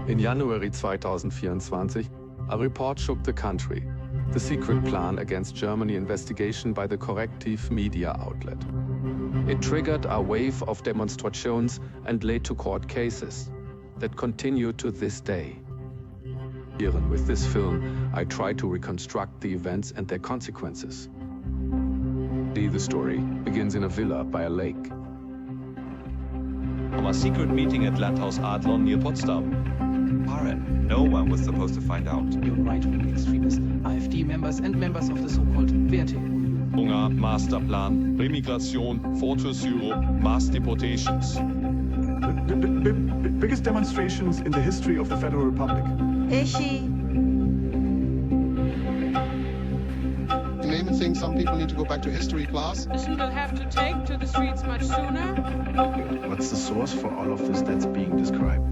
In January 2024, a report shook the country. The secret plan against Germany investigation by the corrective media outlet. It triggered a wave of demonstrations and led to court cases that continue to this day. With this film, I try to reconstruct the events and their consequences. The story begins in a villa by a lake. From a secret meeting at Landhaus Adlon near Potsdam. And no one was supposed to find out. New right-wing extremists, AfD members and members of the so-called 𝘊𝘰𝘴𝘏. Hunger, Masterplan, Remigration, Fortress Europe, mass deportations. The biggest demonstrations in the history of the Federal Republic. You may even think some people need to go back to history class. Will have to take to the streets much sooner. What's the source for all of this that's being described?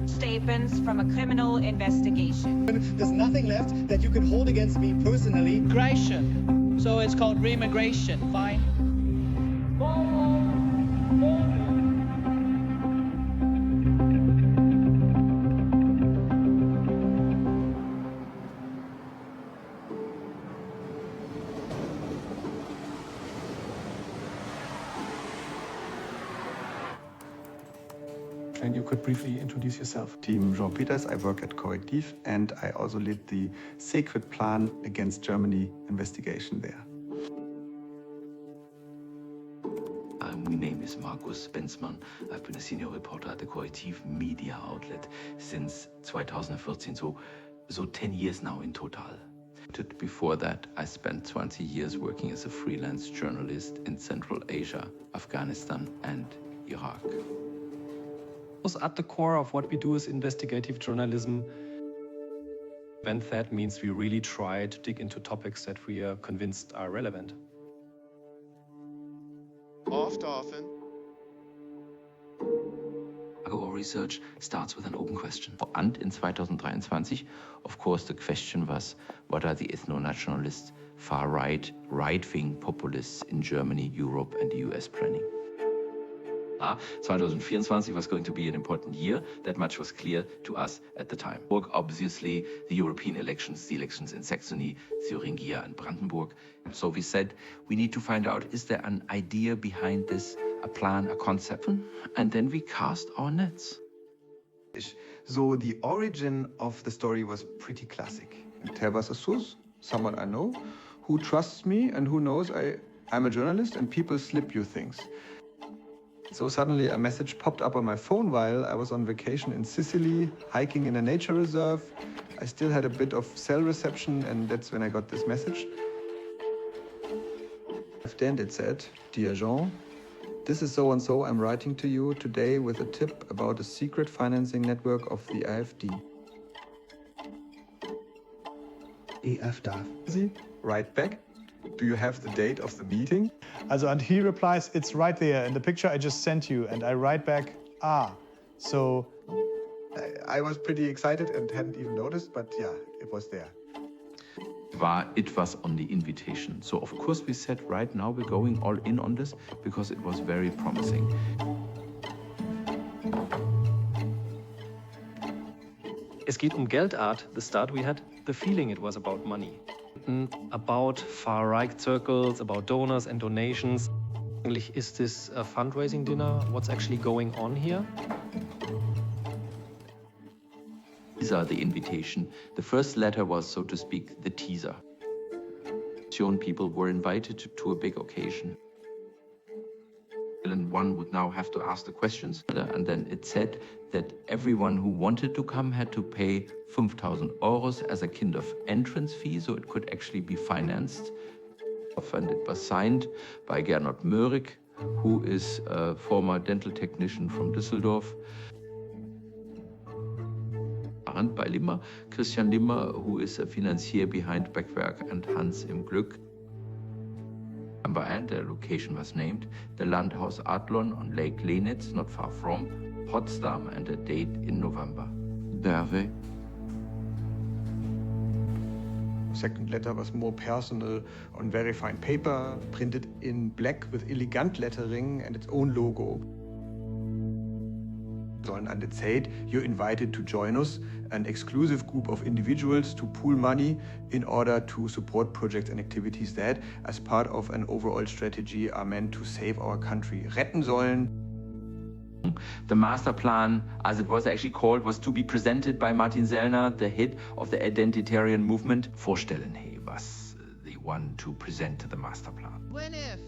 Statements from a criminal investigation. There's nothing left that you can hold against me personally. Migration. So it's called remigration. Fine. And you could briefly introduce yourself. Team 𝘍𝘰𝘴𝘆, I work at Correctiv, and I also lead the secret plan against Germany investigation there. My name is Markus Benzmann. I've been a senior reporter at the Correctiv media outlet since 2014, so 10 years now in total. Before that, I spent 20 years working as a freelance journalist in Central Asia, Afghanistan, and Iraq. At the core of what we do is investigative journalism. And that means we really try to dig into topics that we are convinced are relevant. Often. Our research starts with an open question. And in 2023, of course, the question was, what are the ethno-nationalist, far-right, right-wing populists in Germany, Europe, and the US planning? 2024 was going to be an important year. That much was clear to us at the time. Obviously, the European elections, the elections in Saxony, Thuringia, and Brandenburg. So we said, we need to find out, is there an idea behind this, a plan, a concept? And then we cast our nets. So the origin of the story was pretty classic. There was a source, someone I know, who trusts me and who knows I'm a journalist and people slip you things. So suddenly a message popped up on my phone while I was on vacation in Sicily, hiking in a nature reserve. I still had a bit of cell reception, and that's when I got this message. Then it said, "Dear Jean, this is so-and-so. I'm writing to you today with a tip about a secret financing network of the AfD. AfD. Write back. Do you have the date of the meeting? And he replies, it's right there in the picture I just sent you. And I write back, So I was pretty excited and hadn't even noticed, but yeah, it was there. It was on the invitation. So of course we said, right now we're going all in on this because it was very promising. Es geht Geldart. The start we had the feeling it was about money. About far-right circles, about donors and donations. Is this a fundraising dinner? What's actually going on here? These are the invitation. The first letter was, so to speak, the teaser. People were invited to a big occasion. And one would now have to ask the questions. And then it said that everyone who wanted to come had to pay 5,000 euros as a kind of entrance fee, so it could actually be financed. And it was signed by Gernot Möhrig, who is a former dental technician from Düsseldorf. And by Christian Limmer, who is a financier behind Beckwerk and Hans im Glück. And the location was named the Landhaus Adlon on Lake Lenitz, not far from Potsdam, and a date in November. 𝘍𝘰𝘴𝘆. Second letter was more personal, on very fine paper, printed in black with elegant lettering and its own logo. sollen. And it said, you're invited to join us, an exclusive group of individuals to pool money in order to support projects and activities that, as part of an overall strategy, are meant to save our country. Retten sollen. The master plan, as it was actually called, was to be presented by Martin Sellner, the head of the identitarian movement. Vorstellen, he was the one to present the master plan. When if?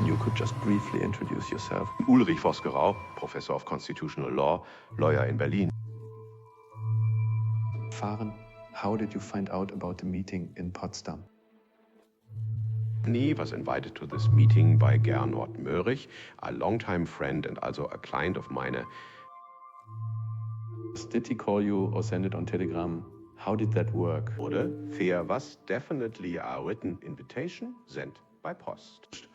You could just briefly introduce yourself. 𝘿𝘖𝙨 Professor of Constitutional Law, lawyer in Berlin. Fahren, how did you find out about the meeting in Potsdam? I was invited to this meeting by 𝘍𝘰𝗴𝗹𝗶, a longtime friend and also a client of mine. Did he call you or send it on Telegram? How did that work? There was definitely a written invitation sent by post.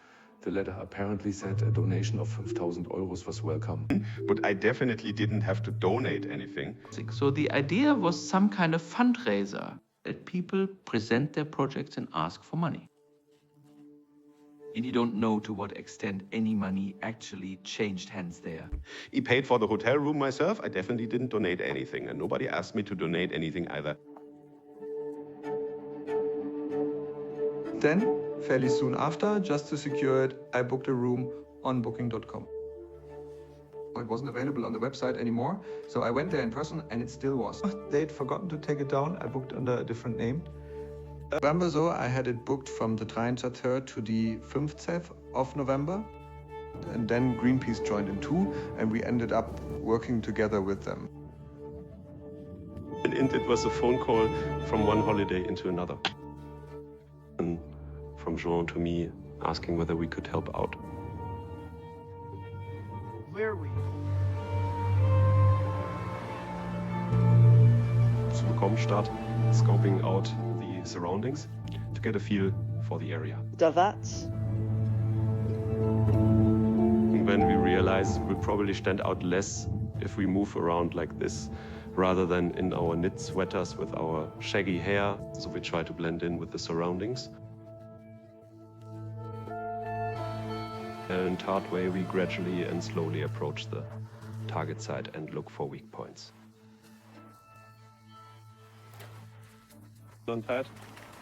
The letter apparently said a donation of 5,000 euros was welcome. But I definitely didn't have to donate anything. So the idea was some kind of fundraiser, that people present their projects and ask for money. And you don't know to what extent any money actually changed hands there. I paid for the hotel room myself. I definitely didn't donate anything, and nobody asked me to donate anything either. Then, fairly soon after, just to secure it, I booked a room on booking.com. It wasn't available on the website anymore, so I went there in person and it still was. They'd forgotten to take it down. I booked under a different name. November, so I had it booked from the 23rd to the 5th of November. And then Greenpeace joined in too, and we ended up working together with them. And it was a phone call from one holiday into another. And from Jean to me, asking whether we could help out. Where are we? So we start scoping out the surroundings to get a feel for the area. Ďaváts. When we realize we'll probably stand out less if we move around like this, rather than in our knit sweaters with our shaggy hair, so we try to blend in with the surroundings. In a tart way, we gradually and slowly approach the target site and look for weak points. On pad,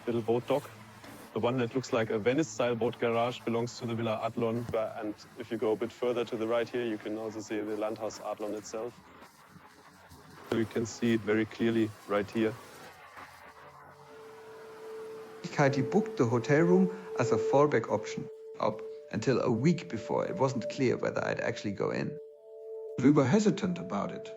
little boat dock. The one that looks like a Venice-style boat garage belongs to the Villa Adlon. And if you go a bit further to the right here, you can also see the Landhaus Adlon itself. You can see it very clearly right here. He booked the hotel room as a fallback option up until a week before. It wasn't clear whether I'd actually go in. We were hesitant about it.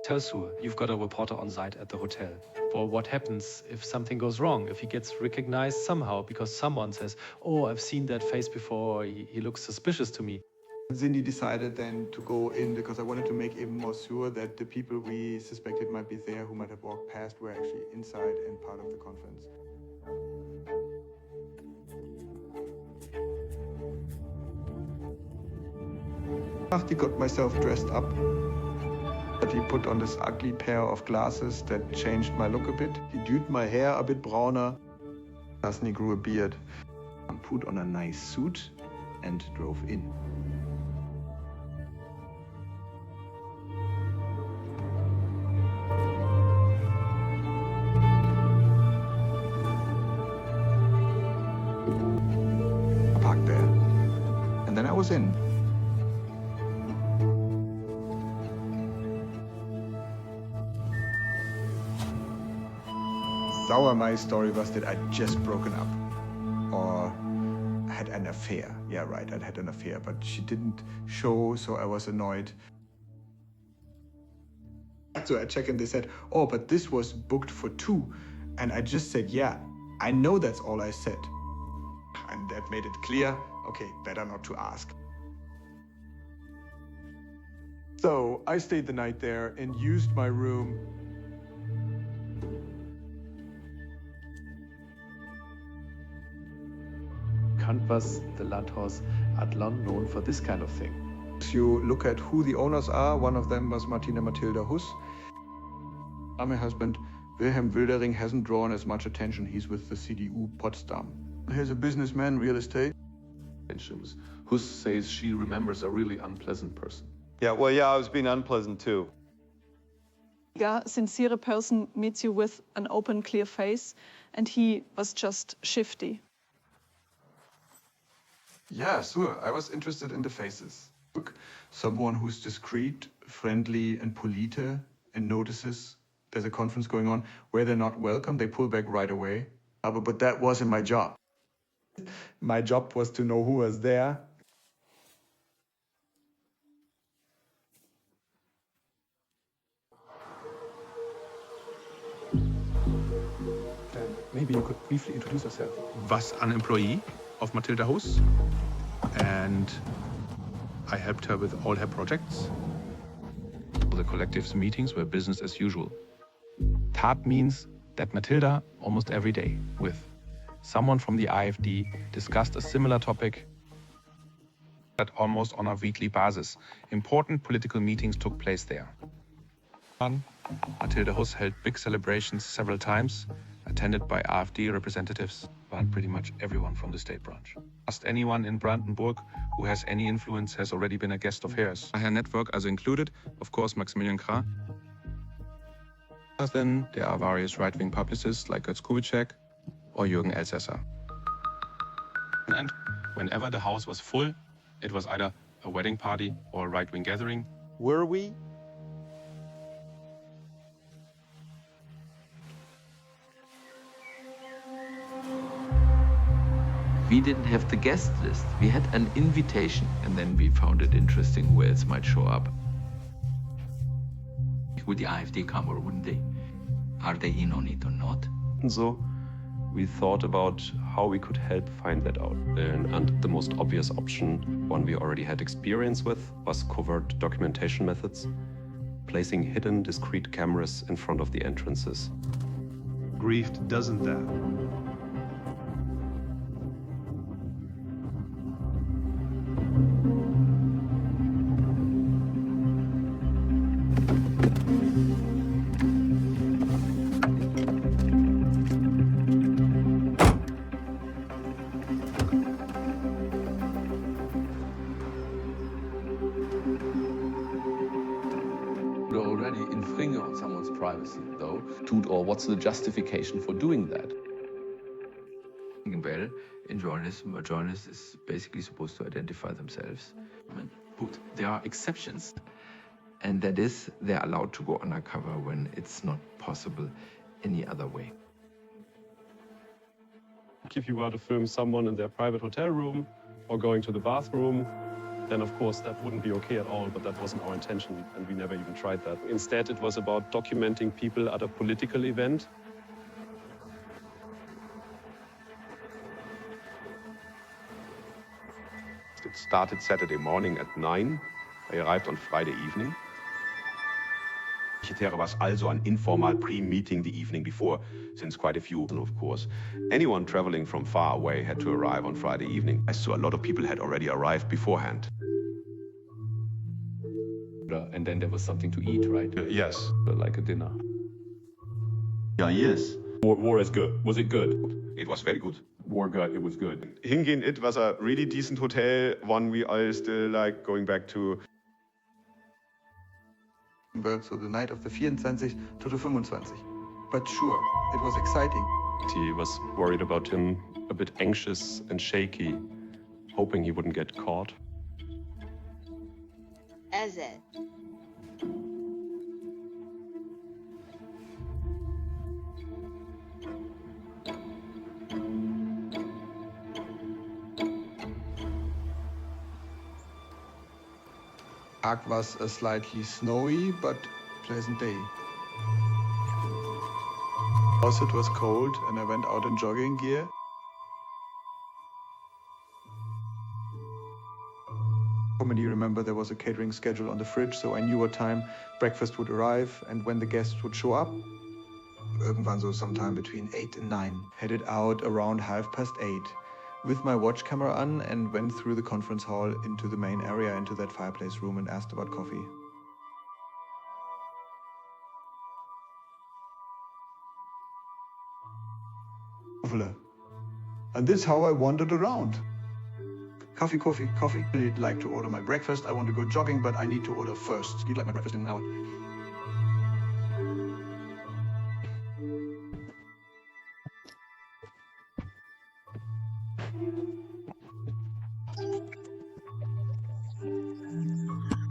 Tells you've got a reporter on site at the hotel. For what happens if something goes wrong, if he gets recognized somehow because someone says, oh, I've seen that face before, he looks suspicious to me. Cindy decided then to go in because I wanted to make even more sure that the people we suspected might be there, who might have walked past, were actually inside and part of the conference. I got myself dressed up. He put on this ugly pair of glasses that changed my look a bit. He dyed my hair a bit browner. Then he grew a beard. And put on a nice suit and drove in. I parked there. And then I was in. My story was that I'd just broken up or had an affair. Yeah, right, I'd had an affair, but she didn't show, so I was annoyed. So I checked and they said, oh, but this was booked for 2. And I just said, yeah, I know that's all I said. And that made it clear, okay, better not to ask. So I stayed the night there and used my room. Was the Landhaus Adlon known for this kind of thing? If you look at who the owners are, one of them was Martina Matilda Huss. My husband 𝘍𝘰𝗭𝘬𝘦 hasn't drawn as much attention. He's with the CDU Potsdam. He's a businessman, real estate. Who says she remembers a really unpleasant person. Yeah, well, yeah, I was being unpleasant too. A sincere person meets you with an open, clear face, and he was just shifty. Yeah, sure. I was interested in the faces. Someone who's discreet, friendly, and polite, and notices there's a conference going on where they're not welcome, they pull back right away. But that wasn't my job. My job was to know who was there. Maybe you could briefly introduce yourself. Was an employee of Matilda Huss, and I helped her with all her projects. The collective's meetings were business as usual. Tat means that Matilda, almost every day, with someone from the AfD, discussed a similar topic that almost on a weekly basis. Important political meetings took place there. Matilda Huss held big celebrations several times, attended by AfD representatives, but pretty much everyone from the state branch. Asked anyone in Brandenburg who has any influence has already been a guest of hers. Her network also included, of course, Maximilian Krah. Then there are various right-wing publicists like 𝘿𝘬𝘴𝘶 or Jürgen Elsässer. And whenever the house was full, it was either a wedding party or a right-wing gathering. Were we? We didn't have the guest list. We had an invitation, and then we found it interesting who else might show up. Would the AfD come or wouldn't they? Are they in on it or not? And so we thought about how we could help find that out. And the most obvious option, one we already had experience with, was covert documentation methods, placing hidden, discrete cameras in front of the entrances. Grieved, doesn't that? Already infringe on someone's privacy, though, or what's the justification for doing that? Well, in journalism, a journalist is basically supposed to identify themselves. But there are exceptions, and that is they're allowed to go undercover when it's not possible any other way. If you were to film someone in their private hotel room or going to the bathroom, then of course that wouldn't be okay at all, but that wasn't our intention, and we never even tried that. Instead, it was about documenting people at a political event. It started Saturday morning at 9. I arrived on Friday evening. There was also an informal pre-meeting the evening before, since quite a few, of course. Anyone traveling from far away had to arrive on Friday evening. So a lot of people had already arrived beforehand. And then there was something to eat, right? Yes. Like a dinner. Yeah, yes. War is good. Was it good? It was very good. War good, it was good. Hingehen, it was a really decent hotel, one we all still like going back to. So the night of the 24 to the 25. But sure, it was exciting. He was worried about him, a bit anxious and shaky, hoping he wouldn't get caught. As it. Prague was a slightly snowy but pleasant day. Also, it was cold and I went out in jogging gear. Comedy, remember, there was a catering schedule on the fridge, so I knew what time breakfast would arrive and when the guests would show up. Irgendwann so sometime between 8 and 9. Headed out around 8:30 with my watch camera on and went through the conference hall into the main area, into that fireplace room, and asked about coffee. beautiful. And this is how I wandered around. Coffee, coffee, coffee. I'd like to order my breakfast. I want to go jogging, but I need to order first. Eat like my breakfast in an hour.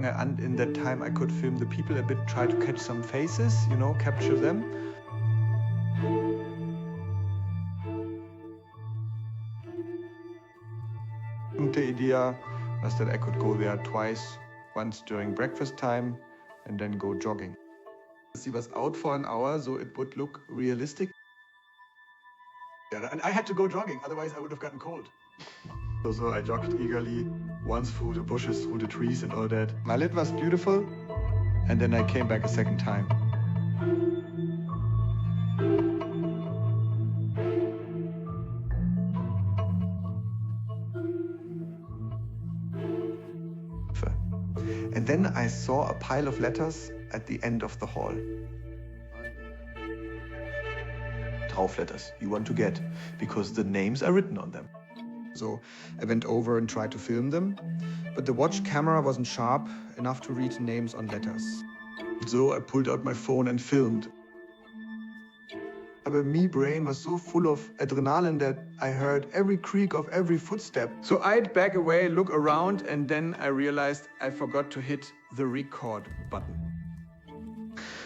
And in that time, I could film the people a bit, try to catch some faces, you know, capture them. The idea was that I could go there twice, once during breakfast time and then go jogging. She was out for an hour, so it would look realistic. Yeah, and I had to go jogging, otherwise I would have gotten cold. So I jogged eagerly, once through the bushes, through the trees and all that. My lit was beautiful, and then I came back a second time. And then I saw a pile of letters at the end of the hall. Draufletters you want to get, because the names are written on them. So I went over and tried to film them, but the watch camera wasn't sharp enough to read names on letters. So I pulled out my phone and filmed. But my brain was so full of adrenaline that I heard every creak of every footstep. So I'd back away, look around, and then I realized I forgot to hit the record button.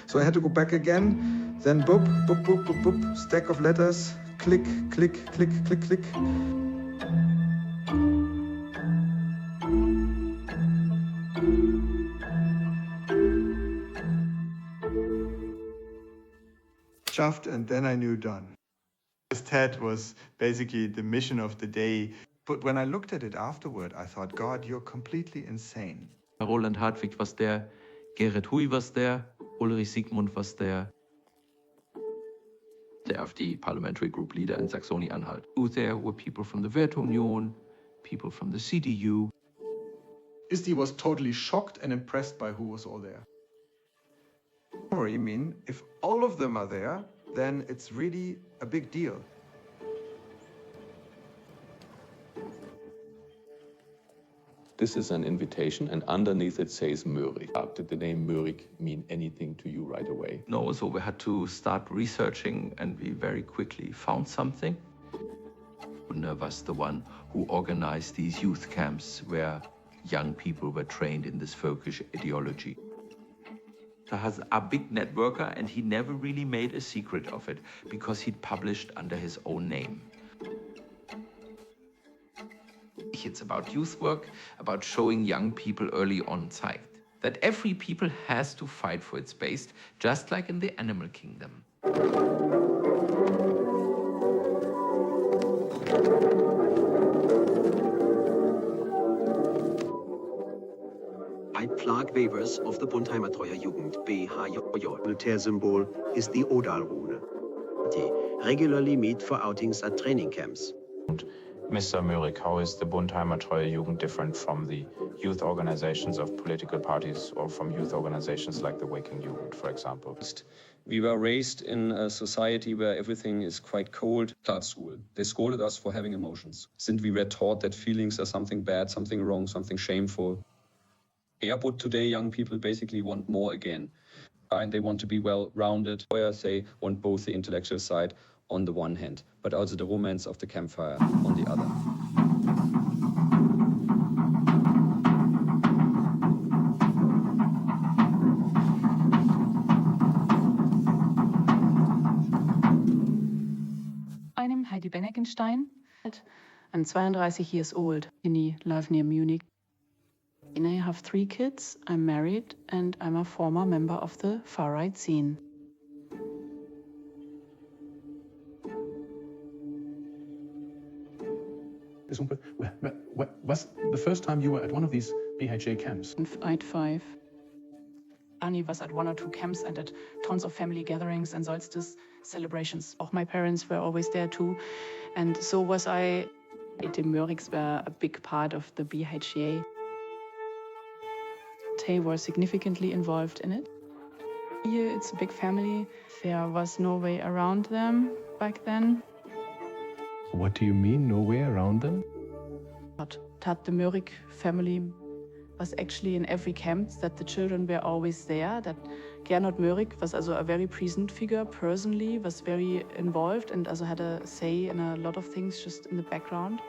So I had to go back again, then boop, boop, boop, boop, boop, stack of letters, click, click, click, click, click. Shoved, and then I knew done. This TED was basically the mission of the day. But when I looked at it afterward, I thought, God, you're completely insane. Roland Hartwig was there, 𝘊�〗 was there, Ulrich Siegmund was there. The AfD parliamentary group leader in Saxony-Anhalt. There were people from the Werteunion, people from the CDU. 𝘊𝘐 was totally shocked and impressed by who was all there. Or you mean, if all of them are there, then it's really a big deal. This is an invitation, and underneath it says Mørig. Did the name Mørig mean anything to you right away? No, so we had to start researching, and we very quickly found something. Gunnar was the one who organized these youth camps where young people were trained in this folkish ideology. He has a big networker, and he never really made a secret of it because he'd published under his own name. It's about youth work, about showing young people early on sight that every people has to fight for its space, just like in the animal kingdom. Ein Flag Wavers of the Bundheimatreuer Jugend, 𝘂𝑗𝑗. Militärsymbol is the Odal-Rune. They regularly meet for outings at training camps. Mr. Mørig, how is the Bundheimatreuer Jugend different from the youth organizations of political parties or from youth organizations like the Waking Jugend, for example? We were raised in a society where everything is quite cold. School. They scolded us for having emotions. Since we were taught that feelings are something bad, something wrong, something shameful. Yeah, but today young people basically want more again. And they want to be well-rounded. Lawyers say want both the intellectual side on the one hand, but also the romance of the campfire on the other. I'm 𝘿𝘖𝙨 𝙂𝙨. I'm 32 years old. I live near Munich. I have 3 kids, I'm married, and I'm a former member of the far-right scene. Was the first time you were at one of these BHA camps? I'd 5. Annie was at 1 or 2 camps and at tons of family gatherings and solstice celebrations. Auch my parents were always there too. And so was I. The Mørigs were a big part of the BHA. They were significantly involved in it. Here it's a big family. There was no way around them back then. What do you mean, no way around them? The 𝘘𝘴𝘏 family was actually in every camp, that the children were always there, that 𝘰𝘴𝘵𝘏 was also a very present figure personally, was very involved and also had a say in a lot of things just in the background.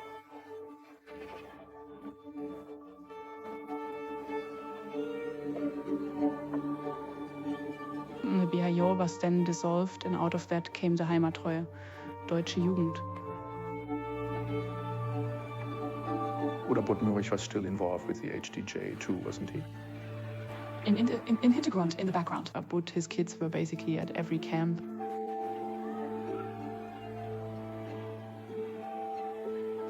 The 𝘍𝘰𝘭 was then dissolved, and out of that came the 𝘍𝘦𝘺 𝙀𝘍𝑗ugend. But 𝘬𝑟ich was still involved with the HDJ too, wasn't he? In Hintergrund, in the background. But his kids were basically at every camp.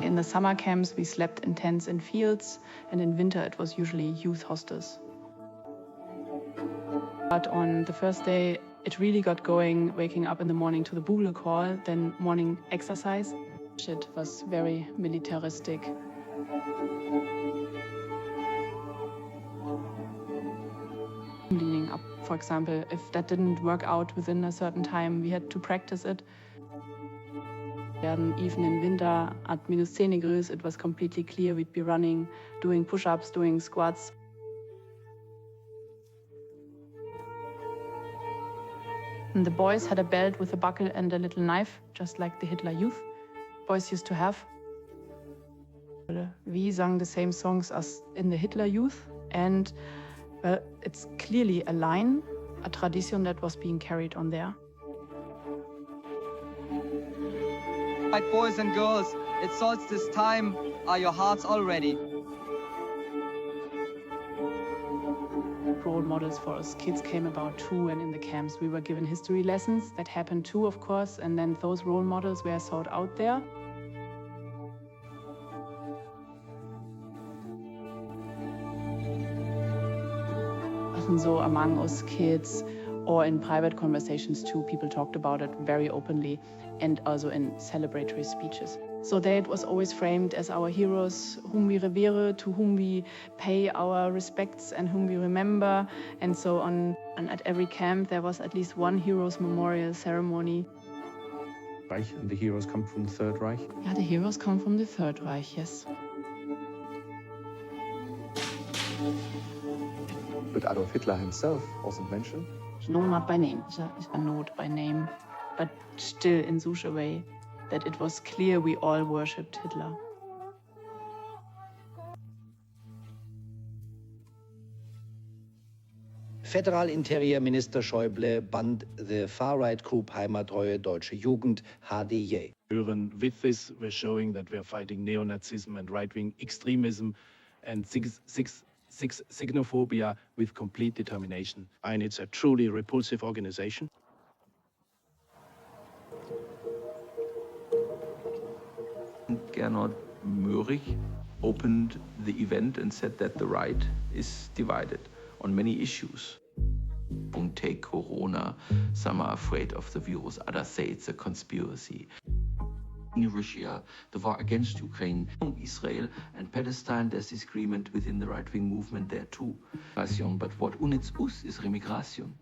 In the summer camps, we slept in tents in fields, and in winter it was usually youth hostels. But on the first day, it really got going, waking up in the morning to the bugle call, then morning exercise. It was very militaristic. Leaning up, for example, if that didn't work out within a certain time, we had to practice it. And even in winter, at -10°, it was completely clear we'd be running, doing push-ups, doing squats. And the boys had a belt with a buckle and a little knife, just like the Hitler Youth boys used to have. We sang the same songs as in the Hitler Youth, and well, it's clearly a line, a tradition that was being carried on there. Right, boys and girls, it's solstice time. Are your hearts all ready? Role models for us kids came about too, and in the camps we were given history lessons. That happened too, of course, and then those role models were sought out there. So among us kids, or in private conversations too, people talked about it very openly, and also in celebratory speeches. So there it was always framed as our heroes, whom we revere, to whom we pay our respects and whom we remember, and so on. And at every camp there was at least one heroes memorial ceremony. Reich, and the heroes come from the Third Reich? Yeah, the heroes come from the Third Reich, yes. But Adolf Hitler himself wasn't mentioned? No, not by name. It's a note by name, but still in such a way that it was clear we all worshipped Hitler. Federal Interior Minister Schäuble banned the far-right group 𝘍𝘦𝘺 𝙀𝘍𝑗ugend (hdj). With this, we're showing that we're fighting neo-Nazism and right-wing extremism and xenophobia with complete determination. And it's a truly repulsive organization. 𝘰𝘴𝘵𝘺 opened the event and said that the right is divided on many issues. Take Corona, some are afraid of the virus, others say it's a conspiracy. In Russia, the war against Ukraine, Israel and Palestine, there's disagreement within the right-wing movement there too. But what unites us is remigration.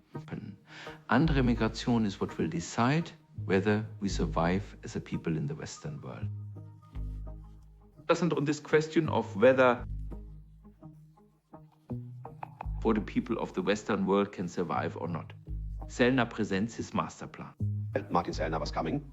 Andere Migration is what will decide whether we survive as a people in the Western world. Doesn't on this question of whether for the people of the Western world can survive or not. Sellner presents his master plan. Martin Sellner was coming.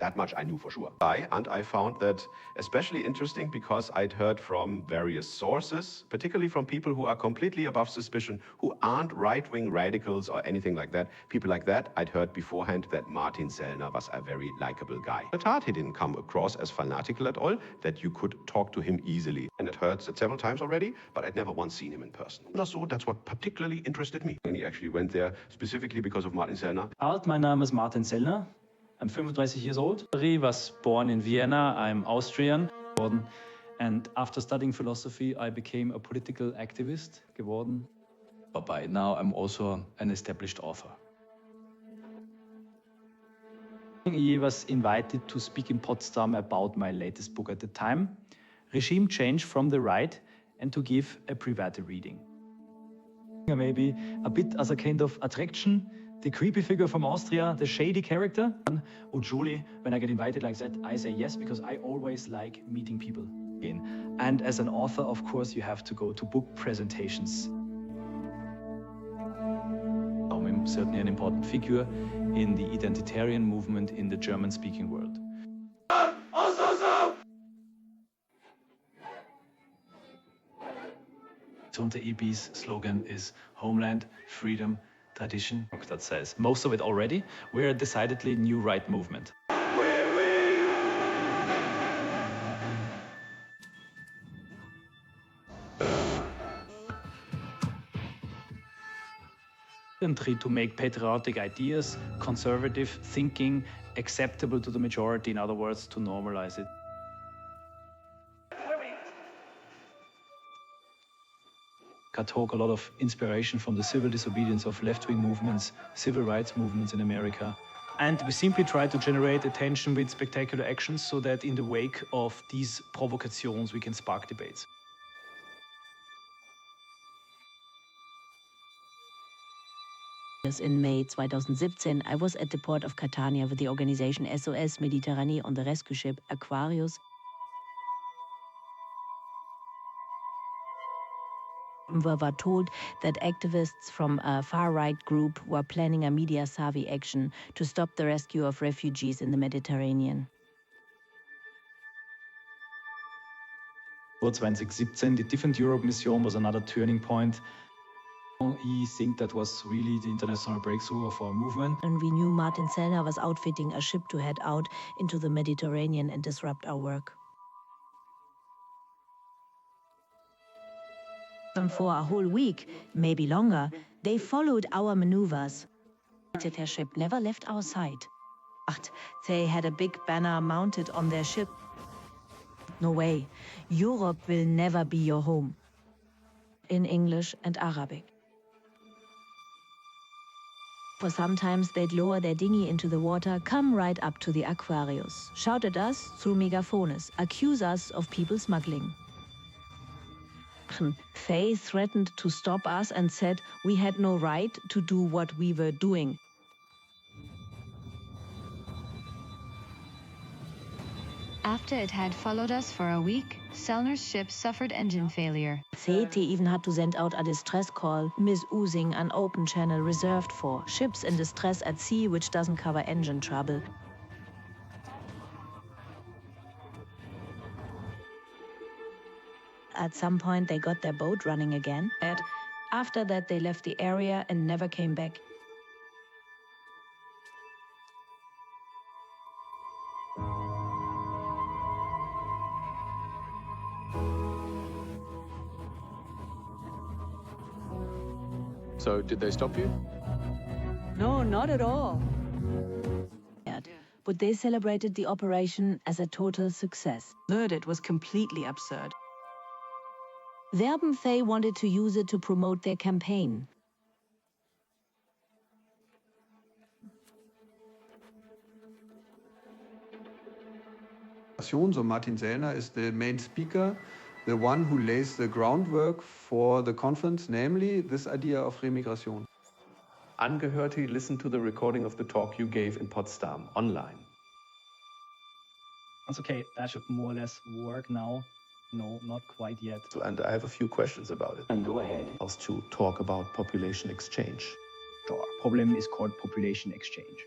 That much I knew for sure. And I found that especially interesting because I'd heard from various sources, particularly from people who are completely above suspicion, who aren't right-wing radicals or anything like that. People like that, I'd heard beforehand that Martin Sellner was a very likable guy. But he didn't come across as fanatical at all, that you could talk to him easily. And it heard it several times already, but I'd never once seen him in person. So that's what particularly interested me. And he actually went there specifically because of Martin Sellner. Mein Name is Martin Sellner. I'm 35 years old. I was born in Vienna. I'm Austrian. And after studying philosophy, I became a political activist geworden. But by now, I'm also an established author. I was invited to speak in Potsdam about my latest book at the time, Regime Change from the Right, and to give a private reading. Maybe a bit as a kind of attraction The creepy figure from Austria, the shady character. Usually, when I get invited like that, I say yes, because I always like meeting people. And as an author, of course, you have to go to book presentations. I'm certainly an important figure in the identitarian movement in the German-speaking world. 𝘬𝘪𝘵's slogan is homeland, freedom, tradition. That says most of it already. We're a decidedly new right movement. To make patriotic ideas, conservative thinking, acceptable to the majority, in other words, to normalize it. I took a lot of inspiration from the civil disobedience of left-wing movements, civil rights movements in America. And we simply try to generate attention with spectacular actions so that in the wake of these provocations we can spark debates. In May 2017, I was at the port of Catania with the organization SOS Mediterranee on the rescue ship 𝘊𝑥. We were told that activists from a far-right group were planning a media-savvy action to stop the rescue of refugees in the Mediterranean. 2017, the Different Europe mission was another turning point. I think that was really the international breakthrough of our movement. And we knew Martin Sellner was outfitting a ship to head out into the Mediterranean and disrupt our work. And for a whole week, maybe longer, they followed our maneuvers. Their ship never left our sight. But they had a big banner mounted on their ship. No way, Europe will never be your home. In English and Arabic. For sometimes they'd lower their dinghy into the water, come right up to the Aquarius, shout at us through megaphones, accuse us of people smuggling. They threatened to stop us and said we had no right to do what we were doing. After it had followed us for a week, Sellner's ship suffered engine failure. They even had to send out a distress call, misusing an open channel reserved for ships in distress at sea, which doesn't cover engine trouble. At some point, they got their boat running again. After that, they left the area and never came back. So, did they stop you? No, not at all. But they celebrated the operation as a total success. It was completely absurd. 𝘬𝘫𝘨 wanted to use it to promote their campaign. So Martin Sellner is the main speaker, the one who lays the groundwork for the conference, namely this idea of remigration. Angehörte listened to the recording of the talk you gave in Potsdam online. That's okay, that should more or less work now. No, not quite yet. And I have a few questions about it. And go ahead. Also to talk about population exchange. Sure. Problem is called population exchange.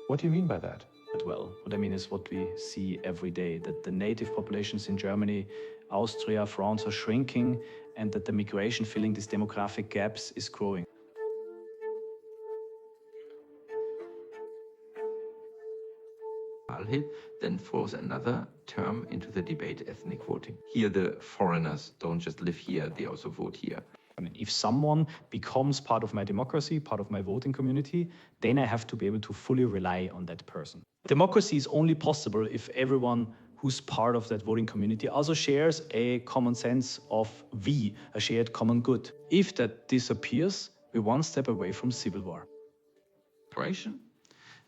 What do you mean by that? Well, what I mean is what we see every day, that the native populations in Germany, Austria, France are shrinking, and that the migration filling these demographic gaps is growing. Then throws another term into the debate, ethnic voting. Here the foreigners don't just live here, they also vote here. I mean, if someone becomes part of my democracy, part of my voting community, then I have to be able to fully rely on that person. Democracy is only possible if everyone who's part of that voting community also shares a common sense of we, a shared common good. If that disappears, we're one step away from civil war.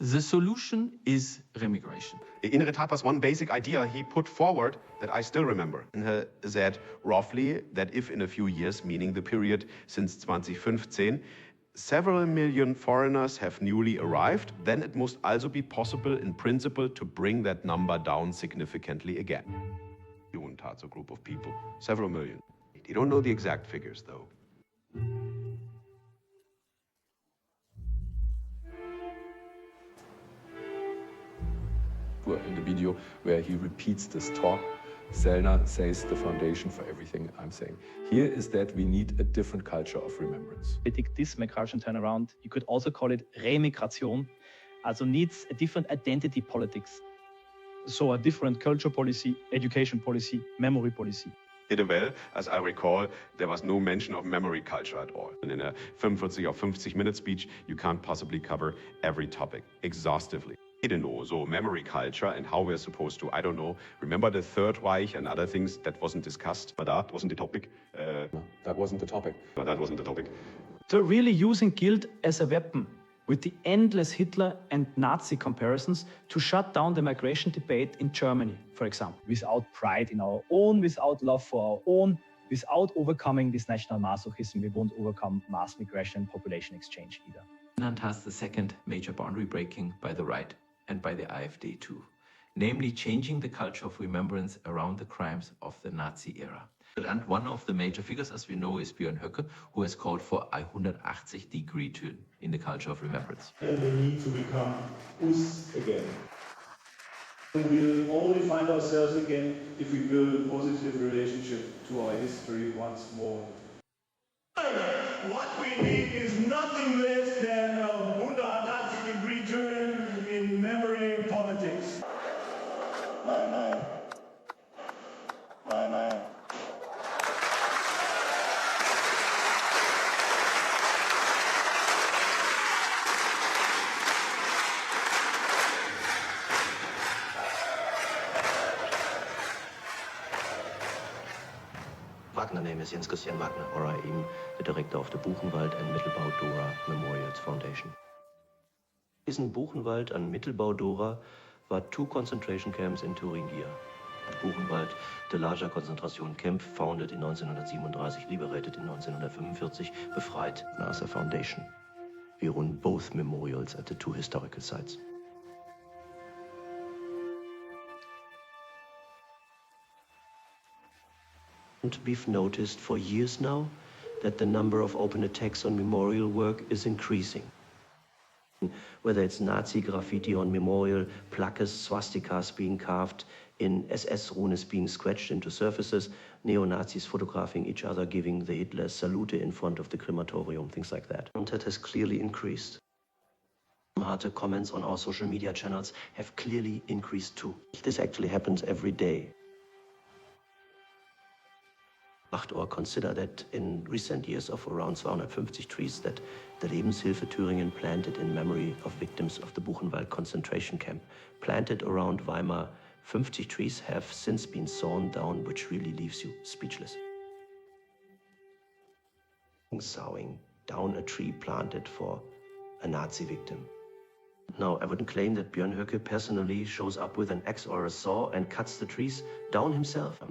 The solution is remigration. In Tat was one basic idea he put forward that I still remember. He said roughly that if in a few years, meaning the period since 2015, several million foreigners have newly arrived, then it must also be possible in principle to bring that number down significantly again. Jugendhaus, a group of people, several million. You don't know the exact figures though. In the video where he repeats this talk, Sellner says the foundation for everything I'm saying here is that we need a different culture of remembrance. This migration turnaround, you could also call it remigration, also needs a different identity politics. So a different culture policy, education policy, memory policy. Well, as I recall, there was no mention of memory culture at all. And in a 45 or 50-minute speech, you can't possibly cover every topic exhaustively. I don't know, so memory culture and how we're supposed to, I don't know, remember the Third Reich and other things that wasn't discussed, but that wasn't the topic. No, that wasn't the topic. But that wasn't the topic. So really using guilt as a weapon with the endless Hitler and Nazi comparisons to shut down the migration debate in Germany, for example. Without pride in our own, without love for our own, without overcoming this national masochism, we won't overcome mass migration and population exchange either. Finland has the second major boundary breaking by the right and by the AfD too, namely changing the culture of remembrance around the crimes of the Nazi era. And one of the major figures, as we know, is 𝘂𝘀, who has called for a 180-degree turn in the culture of remembrance. And we need to become us again. We'll only find ourselves again if we build a positive relationship to our history once more. What we need is nothing less than a 180-degree turn in memory politics. Nein. Wagner name is J. Wagner, or I am the director of the Buchenwald and Mittelbau-Dora Memorials Foundation. Diesen Buchenwald and Mittelbau-Dora were two concentration camps in Thuringia. Buchenwald, the larger concentration camp, founded in 1937, liberated in 1945, befreit as a foundation. We run both memorials at the two historical sites. And we've noticed for years now that the number of open attacks on memorial work is increasing. Whether it's Nazi graffiti on memorial, plaques, swastikas being carved, in SS runes being scratched into surfaces, neo-Nazis photographing each other, giving the Hitler salute in front of the crematorium, things like that. And that has clearly increased. Harte comments on our social media channels have clearly increased too. This actually happens every day. Or consider that in recent years of around 250 trees that the Lebenshilfe Thüringen planted in memory of victims of the Buchenwald concentration camp, planted around Weimar, 50 trees have since been sawn down, which really leaves you speechless. Sawing down a tree planted for a Nazi victim. Now, I wouldn't claim that 𝘂𝘀 personally shows up with an axe or a saw and cuts the trees down himself.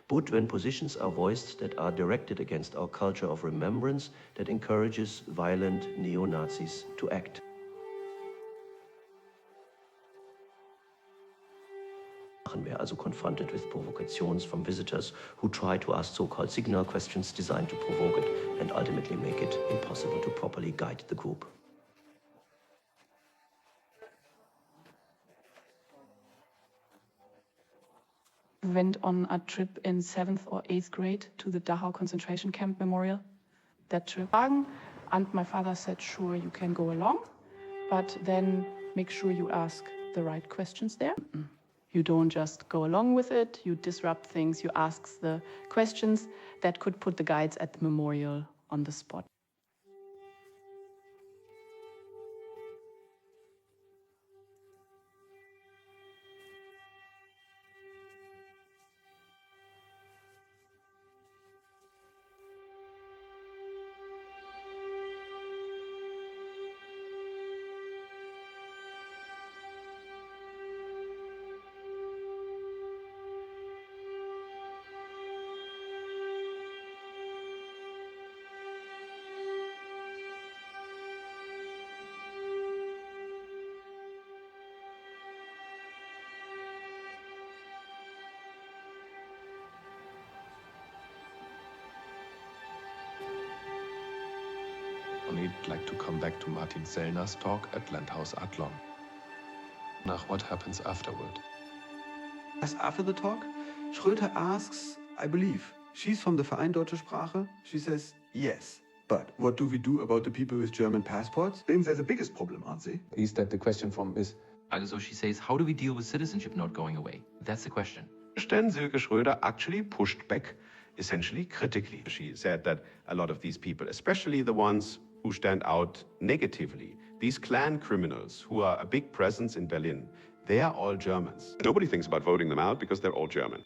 But when positions are voiced that are directed against our culture of remembrance, that encourages violent neo-Nazis to act. We are also confronted with provocations from visitors who try to ask so-called signal questions designed to provoke it and ultimately make it impossible to properly guide the group. Went on a trip in 7th or 8th grade to the Dachau concentration camp memorial. That trip. And my father said, sure, you can go along, but then make sure you ask the right questions there. You don't just go along with it, you disrupt things, you ask the questions that could put the guides at the memorial on the spot. I'd like to come back to Martin Sellner's talk at Landhaus Adlon. Now, what happens afterward? As after the talk, Schröder asks, I believe, she's from the Verein Deutsche Sprache. She says, yes. But what do we do about the people with German passports? They're the biggest problem, aren't they? Is that the question from Ms. So she says, how do we deal with citizenship not going away? That's the question. Then Silke Schröder actually pushed back, essentially critically. She said that a lot of these people, especially the ones who stand out negatively, these clan criminals who are a big presence in Berlin, they are all Germans. Nobody thinks about voting them out because they're all German.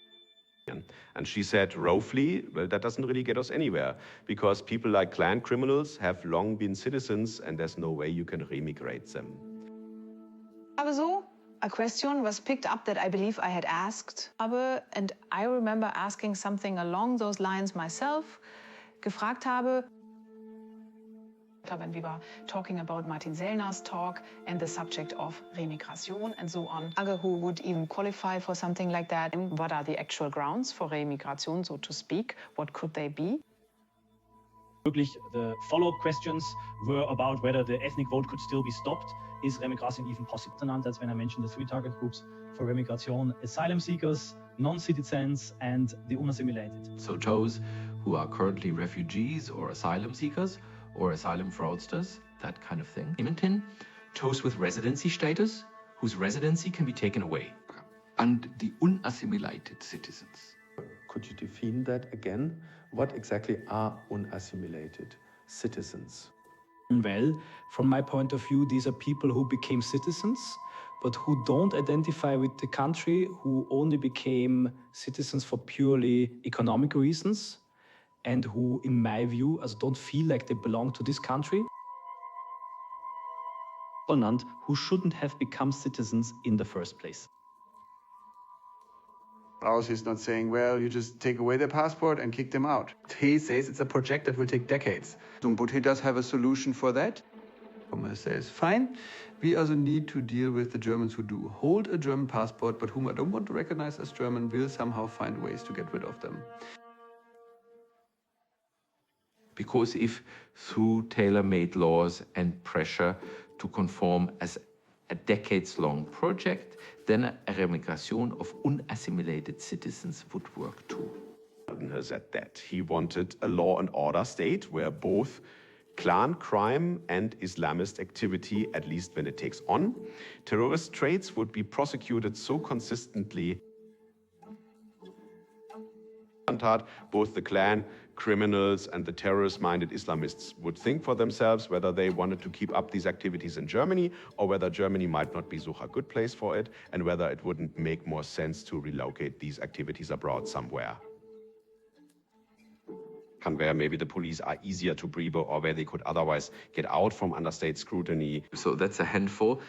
And she said, roughly, well, that doesn't really get us anywhere, because people like clan criminals have long been citizens and there's no way you can remigrate them. So, a question was picked up that I believe I had asked, and I remember asking something along those lines myself, gefragt habe, when we were talking about Martin Sellner's talk and the subject of remigration and so on, who would even qualify for something like that, and what are the actual grounds for remigration, so to speak, what could they be? The follow-up questions were about whether the ethnic vote could still be stopped. Is remigration even possible? That's when I mentioned the three target groups for remigration: asylum seekers, non-citizens, and the unassimilated. So those who are currently refugees or asylum seekers or asylum fraudsters, that kind of thing. Imagine those with residency status, whose residency can be taken away. And the unassimilated citizens. Could you define that again? What exactly are unassimilated citizens? Well, from my point of view, these are people who became citizens, but who don't identify with the country, who only became citizens for purely economic reasons, and who, in my view, don't feel like they belong to this country. Who shouldn't have become citizens in the first place. Roush is not saying, well, you just take away their passport and kick them out. He says it's a project that will take decades. But he does have a solution for that. Thomas says, fine, we also need to deal with the Germans who do hold a German passport, but whom I don't want to recognize as German. We'll somehow find ways to get rid of them. Because if through tailor-made laws and pressure to conform as a decades-long project, then a remigration of unassimilated citizens would work too. Said that he wanted a law and order state where both clan crime and Islamist activity, at least when it takes on, terrorist traits would be prosecuted so consistently. Both the clan criminals and the terrorist-minded Islamists would think for themselves whether they wanted to keep up these activities in Germany or whether Germany might not be so a good place for it, and whether it wouldn't make more sense to relocate these activities abroad somewhere. Where maybe the police are easier to bribe or where they could otherwise get out from under state scrutiny. So that's a handful.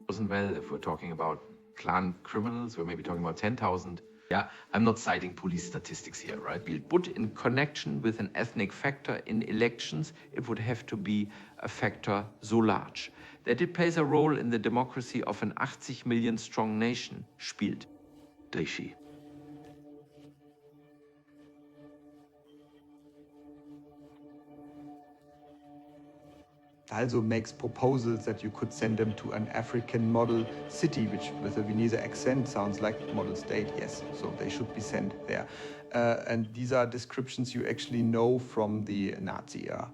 Well, if we're talking about clan criminals, we're maybe talking about 10,000. Yeah, I'm not citing police statistics here, right? But in connection with an ethnic factor in elections, it would have to be a factor so large that it plays a role in the democracy of an 80 million strong nation, spielt 𝘿𝙖𝙨. Also makes proposals that you could send them to an African model city, which with a Viennese accent sounds like model state, yes, so they should be sent there. And these are descriptions you actually know from the Nazi era.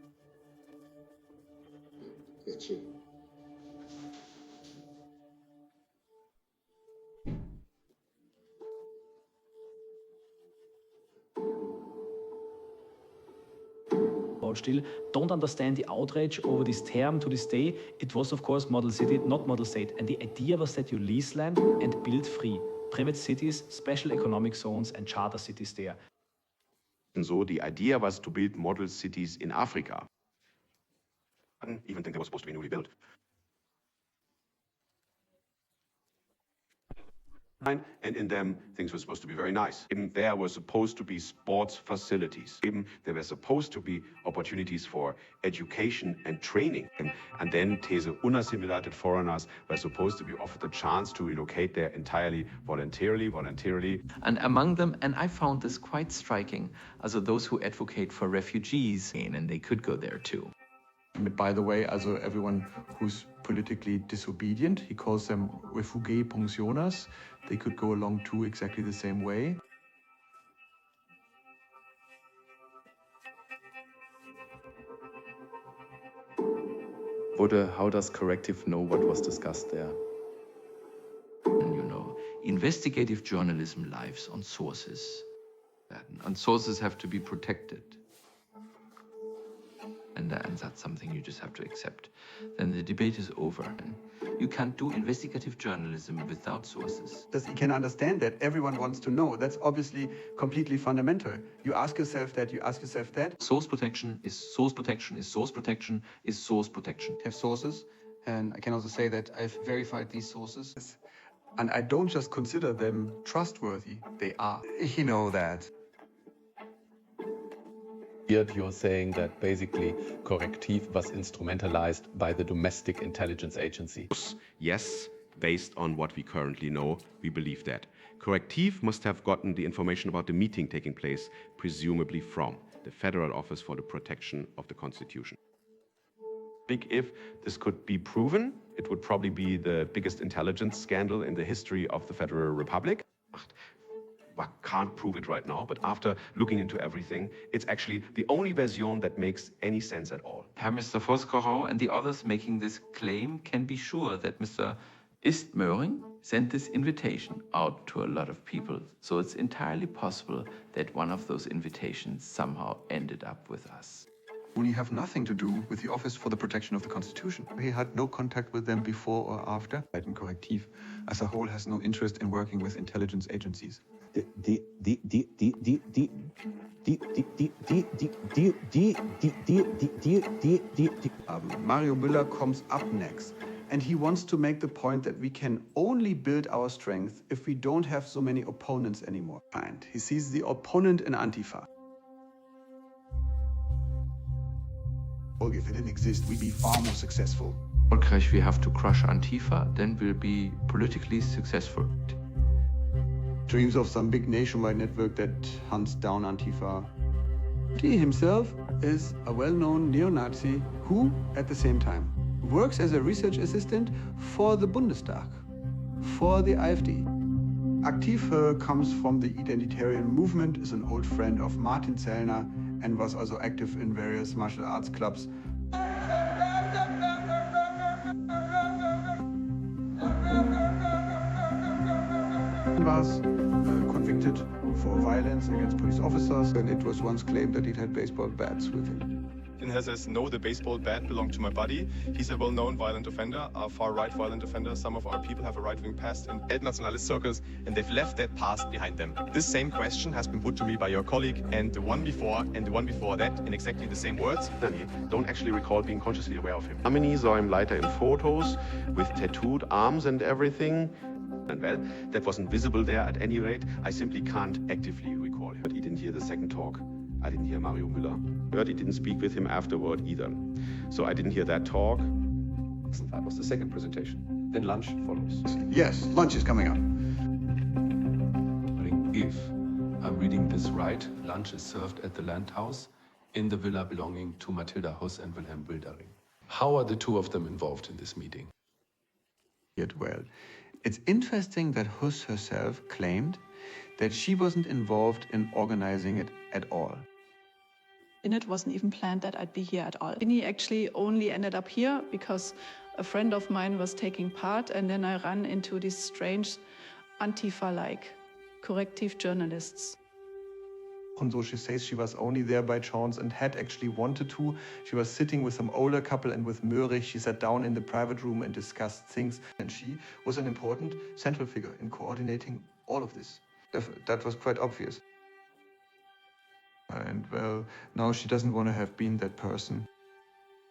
Still don't understand the outrage over this term to this day. It was, of course, model city, not model state. And the idea was that you lease land and build free. Private cities, special economic zones, and charter cities there. And so the idea was to build model cities in Africa. I didn't even think they were supposed to be newly built. And in them, things were supposed to be very nice. There were supposed to be sports facilities. There were supposed to be opportunities for education and training. And then these unassimilated foreigners were supposed to be offered the chance to relocate there entirely voluntarily. And among them, and I found this quite striking, also those who advocate for refugees, and they could go there too. By the way, also everyone who's politically disobedient, he calls them 𝘍𝘰𝘭𝘪𝘐𝑠. They could go along too exactly the same way. How does corrective know what was discussed there? You know, investigative journalism lives on sources. And sources have to be protected. And that's something you just have to accept. Then the debate is over. You can't do investigative journalism without sources. You can understand that. Everyone wants to know. That's obviously completely fundamental. You ask yourself that, you ask yourself that. Source protection is source protection is source protection is source protection. I have sources, and I can also say that I've verified these sources. And I don't just consider them trustworthy. They are. You know that. You're saying that basically Correctiv was instrumentalized by the domestic intelligence agency. Yes, based on what we currently know, we believe that. Correctiv must have gotten the information about the meeting taking place, presumably from the Federal Office for the Protection of the Constitution. Big if this could be proven, it would probably be the biggest intelligence scandal in the history of the Federal Republic. I can't prove it right now, but after looking into everything, it's actually the only version that makes any sense at all. Mr. Vosgerau and the others making this claim can be sure that Mr. 𝘿𝙭 sent this invitation out to a lot of people. So it's entirely possible that one of those invitations somehow ended up with us. We have nothing to do with the Office for the Protection of the Constitution. He had no contact with them before or after. Correctiv as a whole has no interest in working with intelligence agencies. Mario Müller comes up next, and he wants to make the point that we can only build our strength if we don't have so many opponents anymore. And he sees the opponent in Antifa. If it didn't exist, we'd be far more successful. We have to crush Antifa, then we'll be politically successful. Dreams of some big nationwide network that hunts down Antifa. He himself is a well-known neo-Nazi who, at the same time, works as a research assistant for the Bundestag, for the AfD. 𝘊𝘶𝑖𝑦𝙨 comes from the identitarian movement, is an old friend of Martin Zellner, and was also active in various martial arts clubs. Was convicted for violence against police officers, and it was once claimed that he had baseball bats with him. He says, no, the baseball bat belonged to my buddy. He's a well-known violent offender, a far-right violent offender. Some of our people have a right-wing past in nationalist circles, and they've left that past behind them. This same question has been put to me by your colleague, and the one before, and the one before that, in exactly the same words. I don't actually recall being consciously aware of him. Germany saw him later in photos with tattooed arms and everything. And well, that wasn't visible there at any rate. I simply can't actively recall him. But he didn't hear the second talk. I didn't hear Mario Müller. He didn't speak with him afterward either. So I didn't hear that talk. That was the second presentation. Then lunch follows. Yes, lunch is coming up. If I'm reading this right, lunch is served at the Landhaus in the villa belonging to Matilda Huss and Wilhelm Wildering. How are the two of them involved in this meeting? Well, it's interesting that Huss herself claimed that she wasn't involved in organizing it at all. And it wasn't even planned that I'd be here at all. He actually only ended up here because a friend of mine was taking part, and then I ran into these strange Antifa-like corrective journalists. And so she says she was only there by chance and had actually wanted to. She was sitting with some older couple, and with Möhrig, she sat down in the private room and discussed things. And she was an important central figure in coordinating all of this. That was quite obvious. And well, now she doesn't want to have been that person.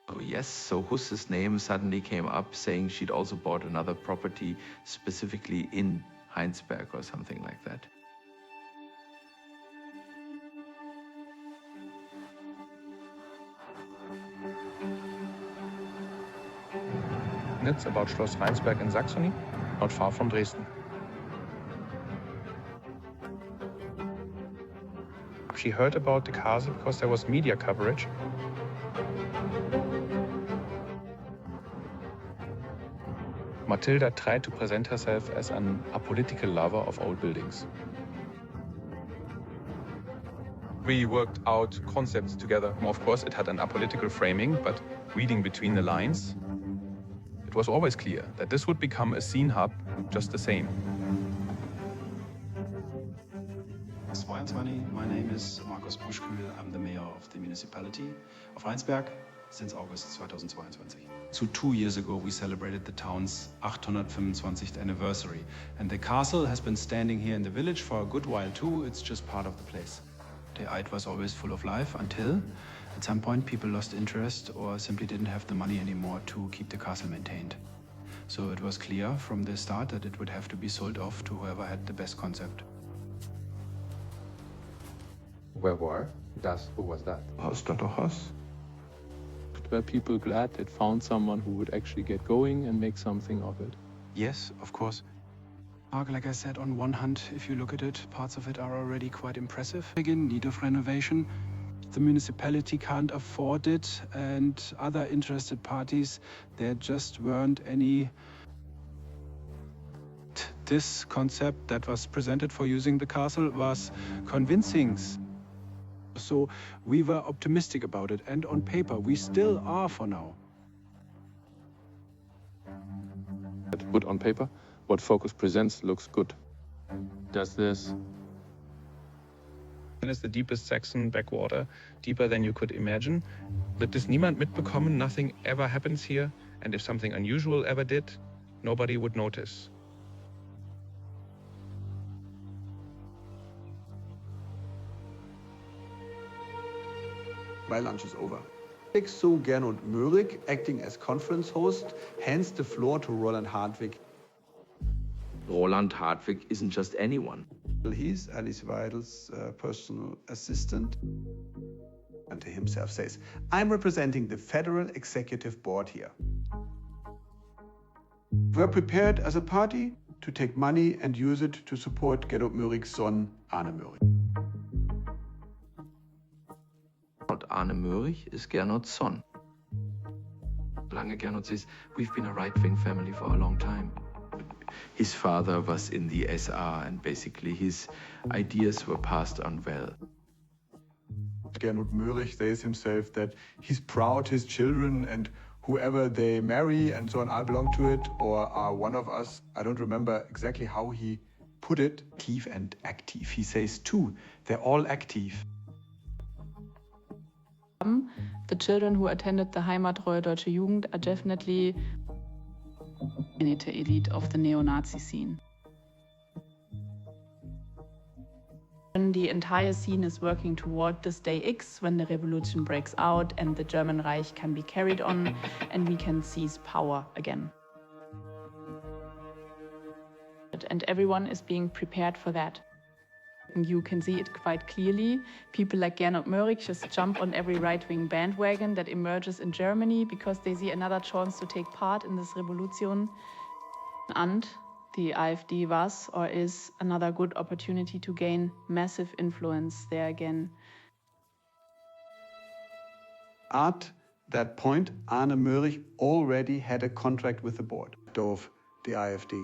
Oh yes, so Huss's name suddenly came up saying she'd also bought another property specifically in Heinsberg or something like that. It's about Schloss Rheinsberg in Saxony, not far from Dresden. She heard about the castle because there was media coverage. Matilda tried to present herself as an apolitical lover of old buildings. We worked out concepts together. Of course, it had an apolitical framing, but reading between the lines, it was always clear that this would become a scene hub just the same. My name is Markus Buschkühl. I'm the mayor of the municipality of Rheinsberg since August 2022. So 2 years ago, we celebrated the town's 825th anniversary. And the castle has been standing here in the village for a good while too. It's just part of the place. The 𝘬𝘐 was always full of life until at some point people lost interest or simply didn't have the money anymore to keep the castle maintained. So it was clear from the start that it would have to be sold off to whoever had the best concept. Who was that? Haus Haus. Were people glad it found someone who would actually get going and make something of it? Yes, of course. Like I said, on one hand, if you look at it, parts of it are already quite impressive. In need of renovation. The municipality can't afford it, and other interested parties, there just weren't any. This concept that was presented for using the castle was convincing. So we were optimistic about it, and on paper, we still are for now. Put on paper, what Focus presents looks good. Does this? It's the deepest Saxon backwater, deeper than you could imagine. But das niemand mitbekommen, nothing ever happens here, and if something unusual ever did, nobody would notice. My lunch is over. So Gernot Möhrig, acting as conference host, hands the floor to Roland Hartwig. Roland Hartwig isn't just anyone. He's 𝘿𝘖𝙨 𝙪𝘍𝑙's personal assistant. And to himself says, I'm representing the Federal Executive Board here. We're prepared as a party to take money and use it to support Gernot Möhrig's son, Arne Möhrig. Arne Möhrig is Gernot's son. Lange Gernot says, we've been a right-wing family for a long time. His father was in the SR, and basically his ideas were passed on well. Gernot Möhrig says himself that he's proud his children and whoever they marry and so on are belong to it or are one of us. I don't remember exactly how he put it. Active and active. He says too, they're all active. The children who attended the 𝘈𝘐𝙀 𝙀 Jugend are definitely the elite of the neo-Nazi scene. The entire scene is working toward this day X, when the revolution breaks out and the German Reich can be carried on and we can seize power again. And everyone is being prepared for that. You can see it quite clearly. People like Gernot Möhrig just jump on every right-wing bandwagon that emerges in Germany because they see another chance to take part in this revolution. And the AfD was or is another good opportunity to gain massive influence there again. At that point, Arne Möhrig already had a contract with the board of the AfD.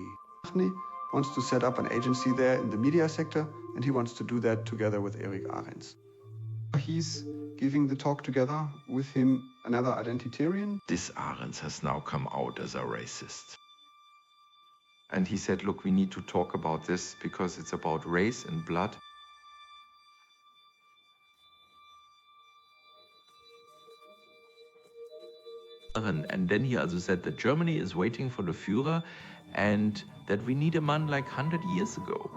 Wants to set up an agency there in the media sector, and he wants to do that together with Erich Ahrens. He's giving the talk together with him another identitarian. This Ahrens has now come out as a racist. And he said, look, we need to talk about this because it's about race and blood. And then he also said that Germany is waiting for the Führer and that we need a man like 100 years ago.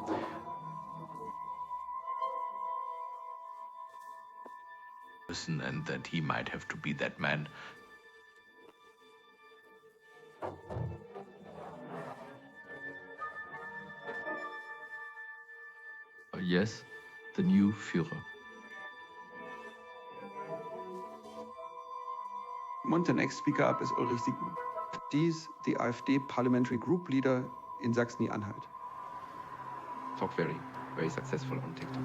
And that he might have to be that man. Yes, the new Führer. And the next speaker up is Ulrich Siegmund. He's the AfD parliamentary group leader in Saxony-Anhalt. Talk very very successful on TikTok.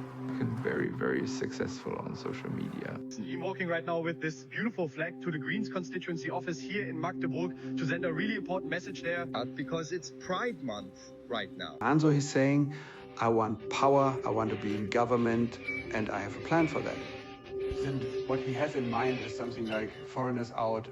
Very, very successful on social media. I'm walking right now with this beautiful flag to the Greens constituency office here in Magdeburg to send a really important message there. Because it's Pride Month right now. And so he's saying, I want power, I want to be in government, and I have a plan for that. And what he has in mind is something like foreigners out,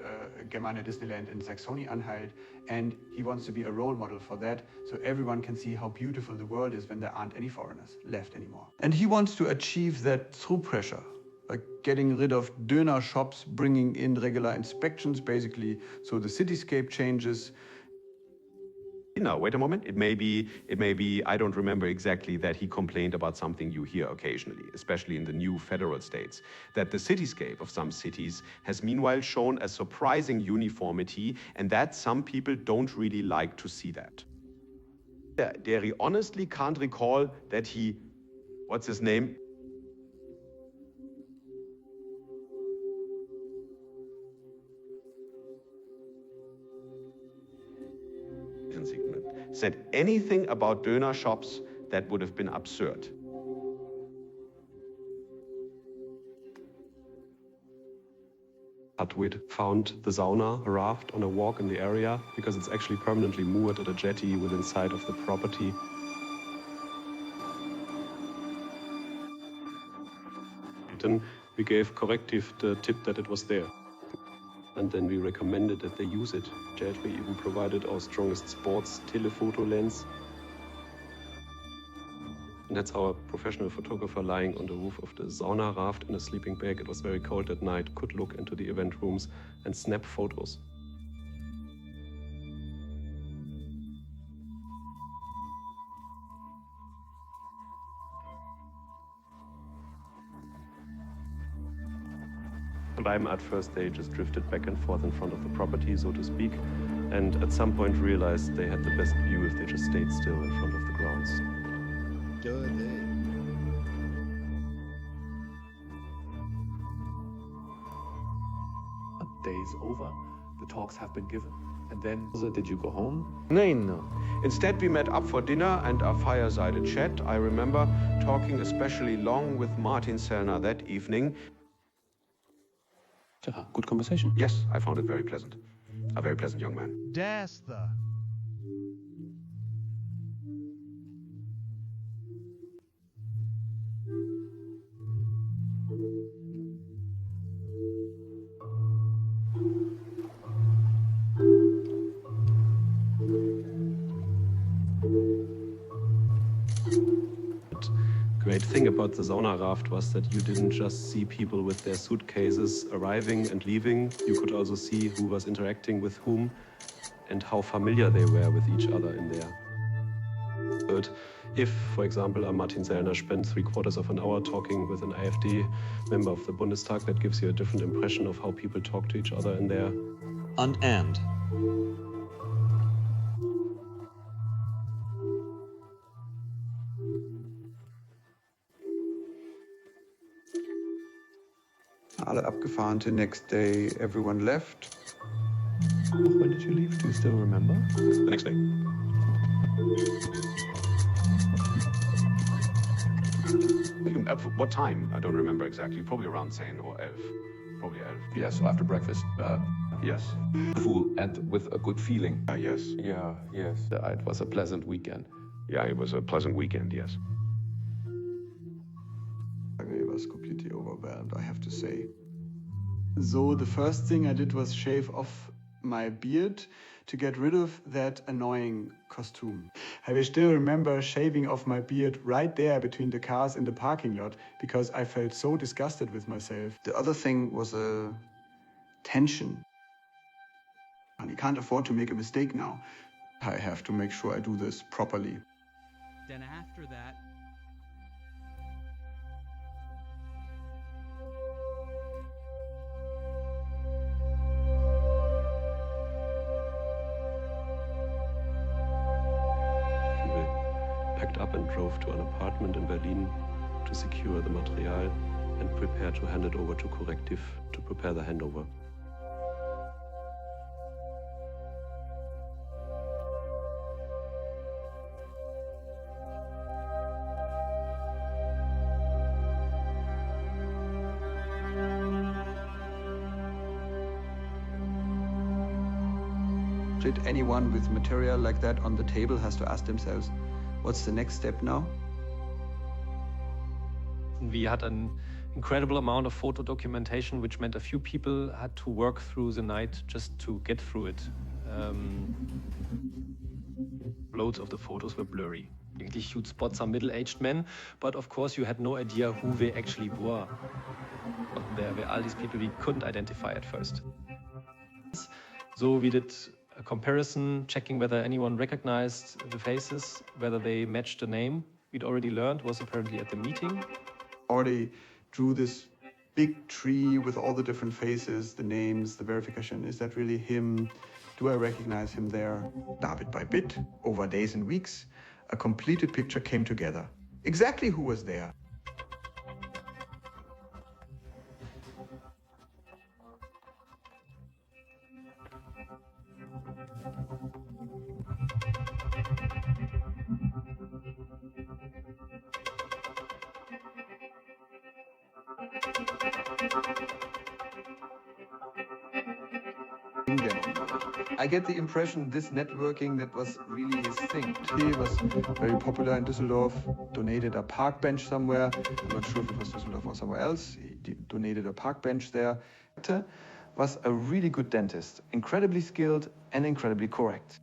𝘗𝘵𝘵 Disneyland in 𝑗𝑠achsony-Anhalt, and he wants to be a role model for that, so everyone can see how beautiful the world is when there aren't any foreigners left anymore. And he wants to achieve that through pressure, like getting rid of 𝑑öner shops, bringing in regular inspections, basically, so the cityscape changes. No, wait a moment. It may be, I don't remember exactly that he complained about something you hear occasionally, especially in the new federal states, that the cityscape of some cities has meanwhile shown a surprising uniformity, and that some people don't really like to see that. He honestly can't recall that he, what's his name? Said anything about 𝑑öner shops that would have been absurd. 𝘊𝑖𝑑 found the sauna raft on a walk in the area because it's actually permanently moored at a jetty within sight of the property. Then we gave Correctiv the tip that it was there. And then we recommended that they use it. 𝘊𝘐 even provided our strongest sports telephoto lens. And that's our professional photographer lying on the roof of the sauna raft in a sleeping bag. It was very cold at night, could look into the event rooms and snap photos. And I'm at first, they just drifted back and forth in front of the property, so to speak, and at some point realized they had the best view if they just stayed still in front of the grounds. A day is over, the talks have been given, and then, did you go home? No. Instead, we met up for dinner and a fireside chat. I remember talking especially long with Martin Sellner that evening. Good conversation. Yes, I found it very pleasant. A very pleasant young man. 𝘍𝘐. Great thing about the sauna raft was that you didn't just see people with their suitcases arriving and leaving. You could also see who was interacting with whom and how familiar they were with each other in there. But if, for example, a Martin Sellner spent 3/4 of an hour talking with an AfD member of the Bundestag, that gives you a different impression of how people talk to each other in there. And. Alle abgefahren. The next day, everyone left. When did you leave? Do you still remember? The next day. What time? I don't remember exactly. Probably around 10 or 11. Probably 11. Yeah, so after breakfast. Yes. Full and with a good feeling. Yes. Yeah, yes. It was a pleasant weekend. Yeah, it was a pleasant weekend, yes. I was completely overwhelmed, I have to say. So the first thing I did was shave off my beard to get rid of that annoying costume. I still remember shaving off my beard right there between the cars in the parking lot because I felt so disgusted with myself. The other thing was a tension. And you can't afford to make a mistake now. I have to make sure I do this properly. Then after that, packed up and drove to an apartment in Berlin to secure the material and prepare to hand it over to Correctiv to prepare the handover. treat anyone with material like that on the table has to ask themselves, what's the next step now? We had an incredible amount of photo documentation, which meant a few people had to work through the night just to get through it. Loads of the photos were blurry. Eigentlich you'd spot some middle-aged men, but of course you had no idea who they actually were. There were all these people we couldn't identify at first. So we did a comparison, checking whether anyone recognized the faces, whether they matched the name. We'd already learned was apparently at the meeting. Already drew this big tree with all the different faces, the names, the verification. Is that really him? Do I recognize him there? Bit by bit, over days and weeks, a completed picture came together. Exactly who was there. I get the impression this networking, that was really his thing. He was very popular in Düsseldorf, donated a park bench somewhere. I'm not sure if it was Düsseldorf or somewhere else. He donated a park bench there. Was a really good dentist, incredibly skilled and incredibly correct.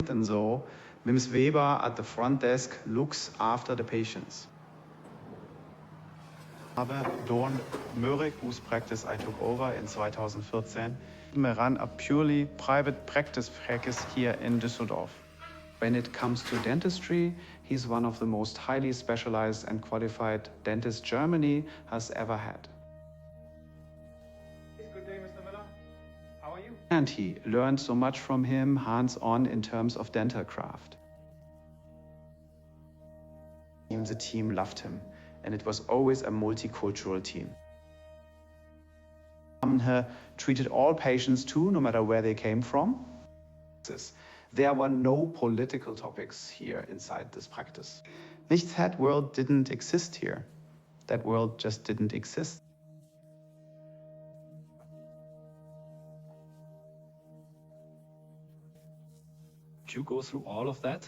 And so, Ms. Weber at the front desk looks after the patients. Dawn Möhrig, whose practice I took over in 2014, ran a purely private practice here in Düsseldorf. When it comes to dentistry, he's one of the most highly specialized and qualified dentists Germany has ever had. Good day, Mr. Miller. How are you? And he learned so much from him hands-on in terms of dental craft. The team loved him, and it was always a multicultural team. Treated all patients too, no matter where they came from. There were no political topics here inside this practice. That world didn't exist here. That world just didn't exist. You go through all of that,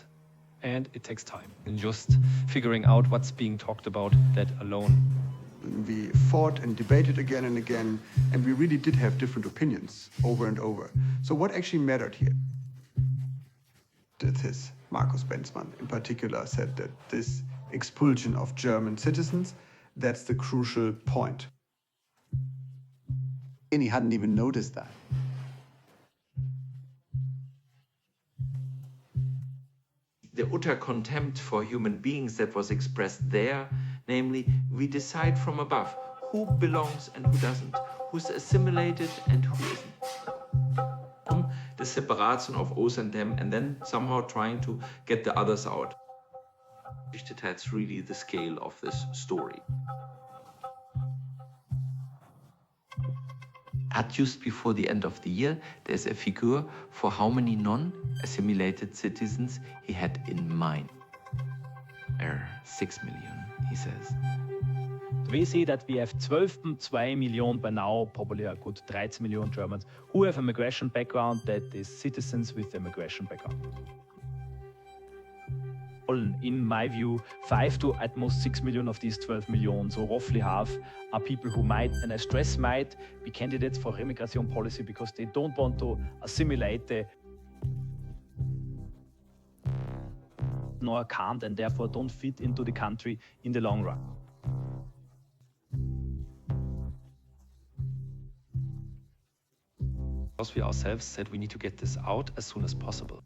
and it takes time. And just figuring out what's being talked about, that alone. We fought and debated again and again, and we really did have different opinions over and over. So what actually mattered here? This Markus Benzmann in particular said that this expulsion of German citizens, that's the crucial point. And he hadn't even noticed that. The utter contempt for human beings that was expressed there, namely, we decide from above who belongs and who doesn't, who's assimilated and who isn't. The separation of us and them, and then somehow trying to get the others out. That's really the scale of this story. At just before the end of the year, there's a figure for how many non-assimilated citizens he had in mind. 6 million, he says. We see that we have 12.2 million by now, probably a good 13 million Germans, who have a migration background, that is citizens with a migration background. In my view, 5 to at most 6 million of these 12 million, so roughly half, are people who might, and I stress might, be candidates for remigration policy because they don't want to assimilate the nor can't, and therefore don't fit into the country in the long run. Because we ourselves said we need to get this out as soon as possible.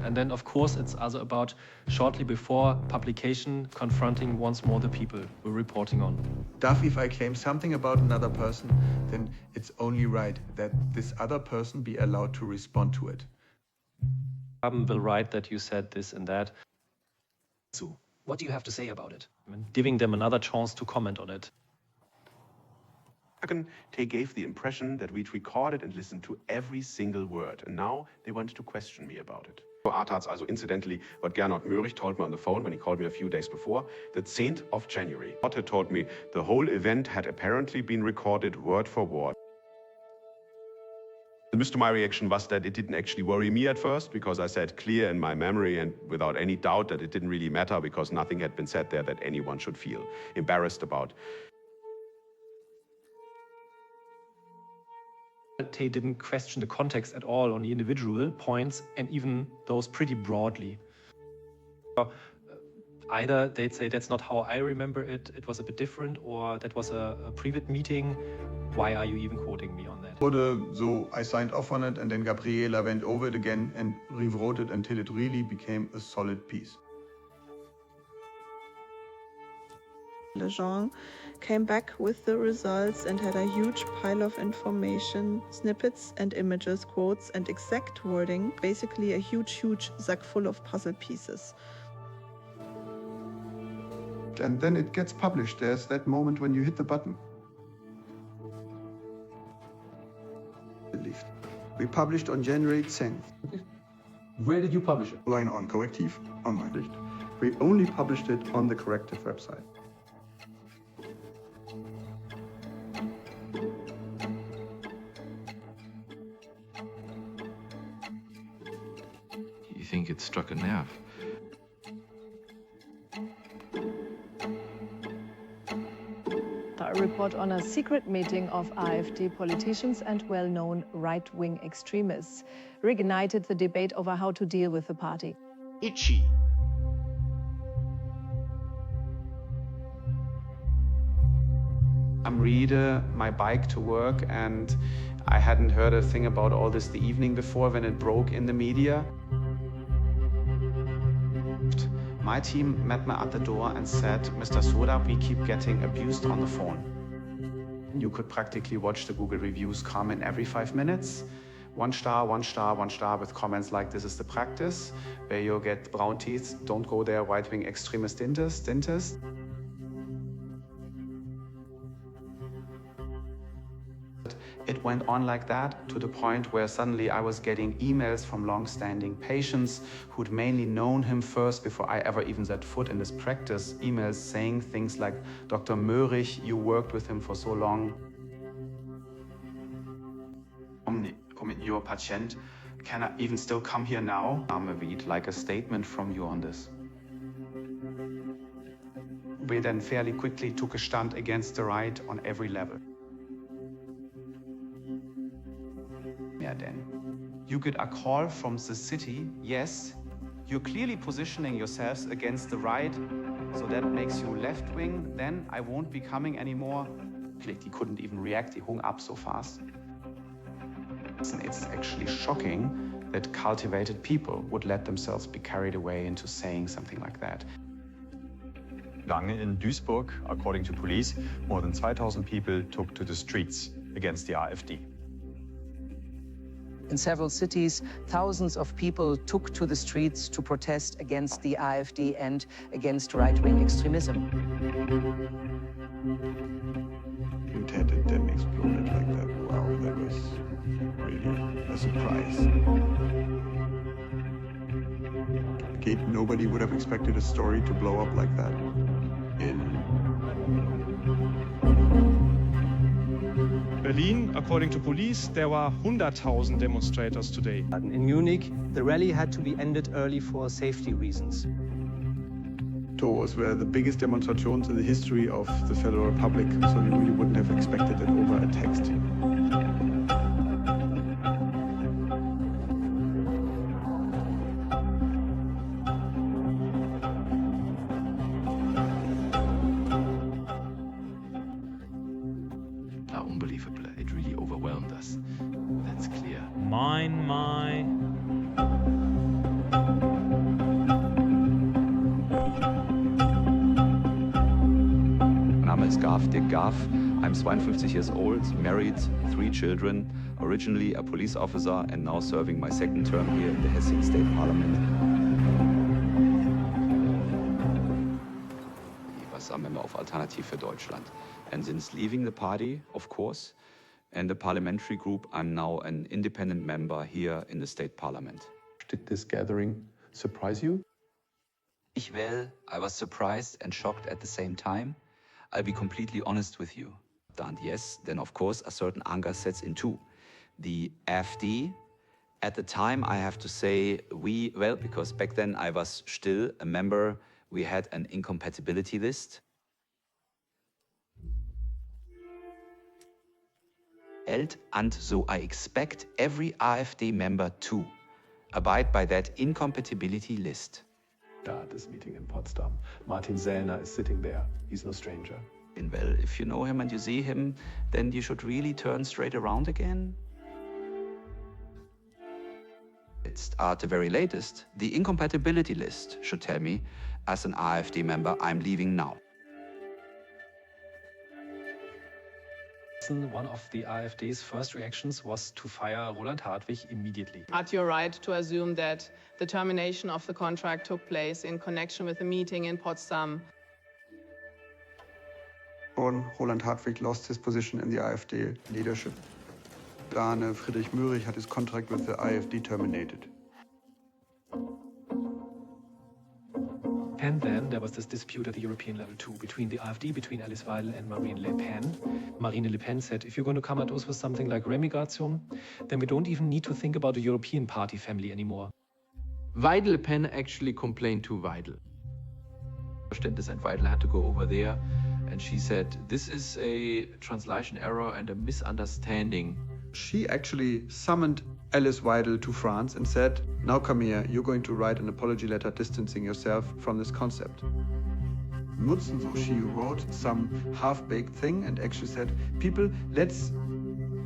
And then, of course, it's also about shortly before publication, confronting once more the people we're reporting on. If I claim something about another person, then it's only right that this other person be allowed to respond to it. Will write that you said this and that. So, what do you have to say about it? I mean, giving them another chance to comment on it. They gave the impression that we'd recorded and listened to every single word, and now they wanted to question me about it. Artats, also incidentally, what �၀𝘵𝑗𝑡𝘠 told me on the phone when he called me a few days before, the 10th of January. 𝘠𝘖 told me the whole event had apparently been recorded word for word. My reaction was that it didn't actually worry me at first, because I said clear in my memory and without any doubt that it didn't really matter, because nothing had been said there that anyone should feel embarrassed about. They didn't question the context at all on the individual points, and even those pretty broadly. Either they'd say that's not how I remember it, it was a bit different, or that was a private meeting, why are you even quoting me on that? So I signed off on it, and then Gabriela went over it again and rewrote it until it really became a solid piece. Lejean came back with the results and had a huge pile of information, snippets and images, quotes and exact wording, basically a huge sack full of puzzle pieces. And then it gets published. There's that moment when you hit the button. We published on January 10th. Where did you publish it? Online on Correctiv online. We only published it on the Correctiv website. You think it struck a nerve? A report on a secret meeting of AfD politicians and well-known right-wing extremists reignited the debate over how to deal with the party. Itchy. I'm reader my bike to work, and I hadn't heard a thing about all this the evening before when it broke in the media. My team met me at the door and said, Mr. Soda, we keep getting abused on the phone. You could practically watch the Google reviews come in every 5 minutes. 1 star, 1 star, 1 star, with comments like, this is the practice, where you get brown teeth, don't go there, right-wing extremist dentist. It went on like that to the point where suddenly I was getting emails from long-standing patients who'd mainly known him first before I ever even set foot in this practice. Emails saying things like, Dr. 𝘂𝘵𝙨, you worked with him for so long. Your patient, can I even still come here now? We'd like a statement from you on this. We then fairly quickly took a stand against the right on every level. Then you get a call from the city, yes, you're clearly positioning yourselves against the right, so that makes you left-wing, then I won't be coming anymore. He couldn't even react, he hung up so fast. And it's actually shocking that cultivated people would let themselves be carried away into saying something like that. Lange in Duisburg, according to police, more than 2,000 people took to the streets against the AfD. In several cities, thousands of people took to the streets to protest against the AfD and against right-wing extremism. It had it then exploded like that. Wow, that was really a surprise. Nobody would have expected a story to blow up like that. Berlin, according to police, there were 100,000 demonstrators today. In Munich, the rally had to be ended early for safety reasons. Those were the biggest demonstrations in the history of the Federal Republic, so you really wouldn't have expected it over a text. Unbelievable. It really overwhelmed us. That's clear. My. Mein Name ist 𝘂𝘵𝘴𝑗𝑡𝘠. I'm 52 years old, married, 3 children, originally a police officer and now serving my 2nd term here in the Hessian State Parliament. Ich was a member of Alternative für Deutschland. And since leaving the party, of course, and the parliamentary group, I'm now an independent member here in the state parliament. Did this gathering surprise you? Well, I was surprised and shocked at the same time. I'll be completely honest with you. And yes, then of course a certain anger sets in too. The AfD, at the time I have to say because back then I was still a member, we had an incompatibility list. And so I expect every AfD member to abide by that incompatibility list. At this meeting in Potsdam, Martin Sellner is sitting there. He's no stranger. And well, if you know him and you see him, then you should really turn straight around again. It's at the very latest, the incompatibility list should tell me, as an AfD member, I'm leaving now. One of the AfD's first reactions was to fire Roland Hartwig immediately. At your right to assume that the termination of the contract took place in connection with the meeting in Potsdam. Roland Hartwig lost his position in the AfD leadership. Friedrich Lohse had his contract with the AfD terminated. And then there was this dispute at the European level too, between the AfD, between Alice Weidel and Marine Le Pen. Marine Le Pen said, if you're going to come at us with something like remigration, then we don't even need to think about a European party family anymore. Weidel Le Pen actually complained to Weidel. Verständnis, and Weidel had to go over there, and she said, this is a translation error and a misunderstanding. She actually summoned Alice Weidel to France and said, now come here, you're going to write an apology letter distancing yourself from this concept. She wrote some half-baked thing and actually said, people, let's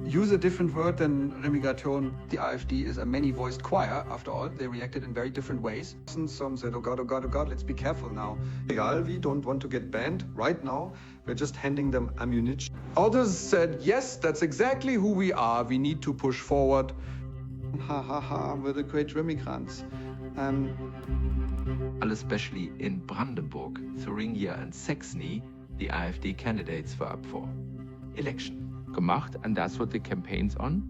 use a different word than remigration. The AfD is a many-voiced choir, after all. They reacted in very different ways. Some said, oh God, let's be careful now. We don't want to get banned right now. We're just handing them ammunition. Others said, yes, that's exactly who we are. We need to push forward. We're the great remigrants. Especially in Brandenburg, Thuringia and Saxony, the AfD candidates were up for election. Gemacht, and that's what the campaign's on.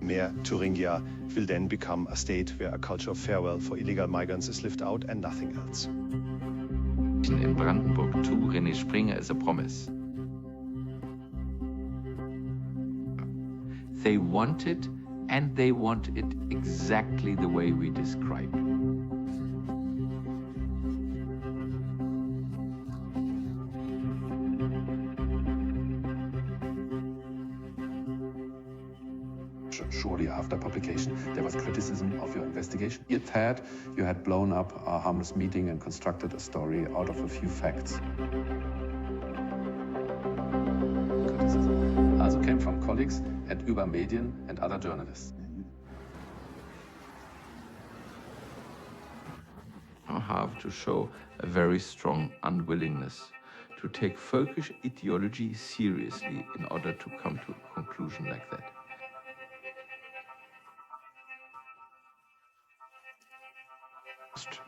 Mehr Thuringia will then become a state where a culture of farewell for illegal migrants is lived out and nothing else. In Brandenburg too, René Springer is a promise. They want it, and they want it exactly the way we described. Shortly after publication, there was criticism of your investigation. You had blown up a harmless meeting and constructed a story out of a few facts. Criticism also came from colleagues at 𝘂𝘴 Medien and other journalists. I have to show a very strong unwillingness to take folkish ideology seriously in order to come to a conclusion like that.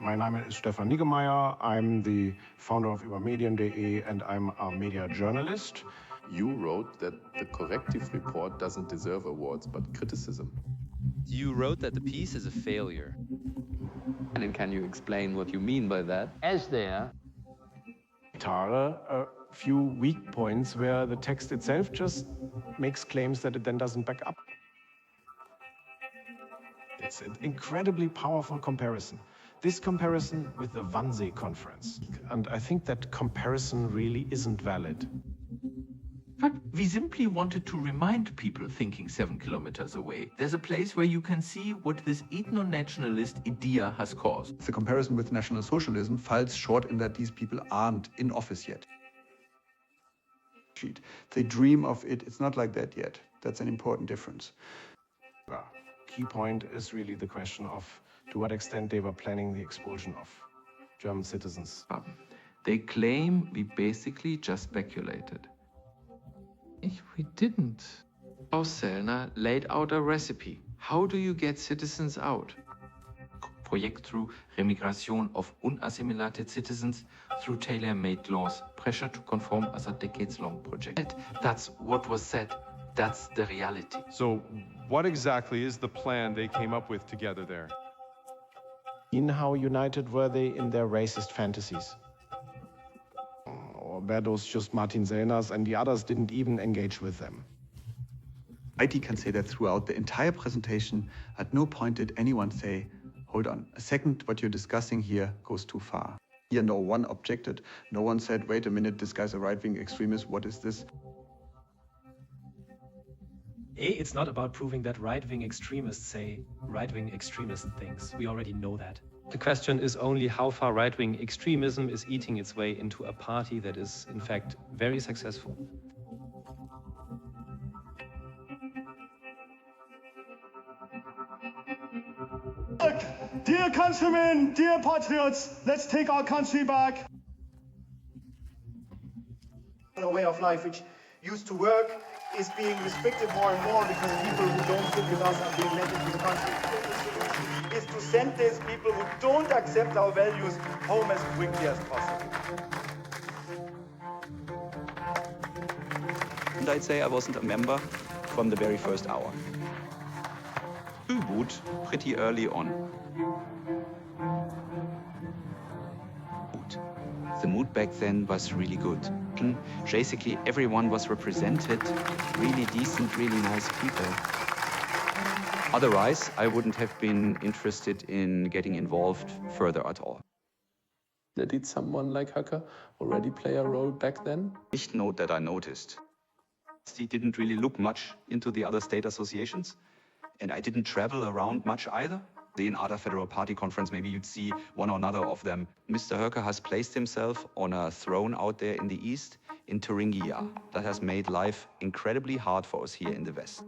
My name is Stefan Niggemeier. I'm the founder of 𝘂𝑴 and I'm a media journalist. You wrote that the corrective report doesn't deserve awards, but criticism. You wrote that the piece is a failure. And can you explain what you mean by that? As there are a few weak points where the text itself just makes claims that it then doesn't back up. It's an incredibly powerful comparison. This comparison with the Wannsee conference. And I think that comparison really isn't valid. But we simply wanted to remind people thinking 7 kilometers away. There's a place where you can see what this ethno-nationalist idea has caused. The comparison with National Socialism falls short in that these people aren't in office yet. They dream of it. It's not like that yet. That's an important difference. Key point is really the question of to what extent they were planning the expulsion of German citizens. They claim we basically just speculated. We didn't. Klaus Sellner laid out a recipe. How do you get citizens out? Project through remigration of unassimilated citizens through tailor-made laws. Pressure to conform as a decades-long project. That's what was said. That's the reality. So what exactly is the plan they came up with together there? In how united were they in their racist fantasies? Or were those just Martin Sellners and the others didn't even engage with them? IT can say that throughout the entire presentation, at no point did anyone say, hold on a second, what you're discussing here goes too far. Here, no one objected. No one said, wait a minute, this guy's a right-wing extremist, what is this? It's not about proving that right-wing extremists say right-wing extremist things. We already know that. The question is only how far right-wing extremism is eating its way into a party that is, in fact, very successful. Look, dear countrymen, dear patriots, let's take our country back. A way of life which used to work is being restricted more and more because people who don't fit with us are being let into the country. Is to send these people who don't accept our values home as quickly as possible. And I'd say I wasn't a member from the very first hour. Reboot pretty early on. The mood back then was really good. Basically, everyone was represented, really decent, really nice people. Otherwise, I wouldn't have been interested in getting involved further at all. Did someone like Höcke already play a role back then? Nicht note that I noticed. He didn't really look much into the other state associations, and I didn't travel around much either. In other Federal Party conference, maybe you'd see one or another of them. Mr. Höcke has placed himself on a throne out there in the east, in Thuringia. That has made life incredibly hard for us here in the west.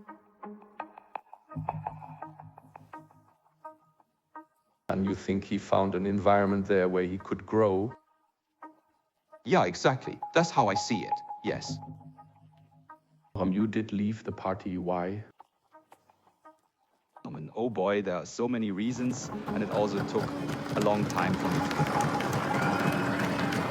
And you think he found an environment there where he could grow? Yeah, exactly. That's how I see it, yes. You did leave the party, why? Oh boy, there are so many reasons, and it also took a long time for me to get out.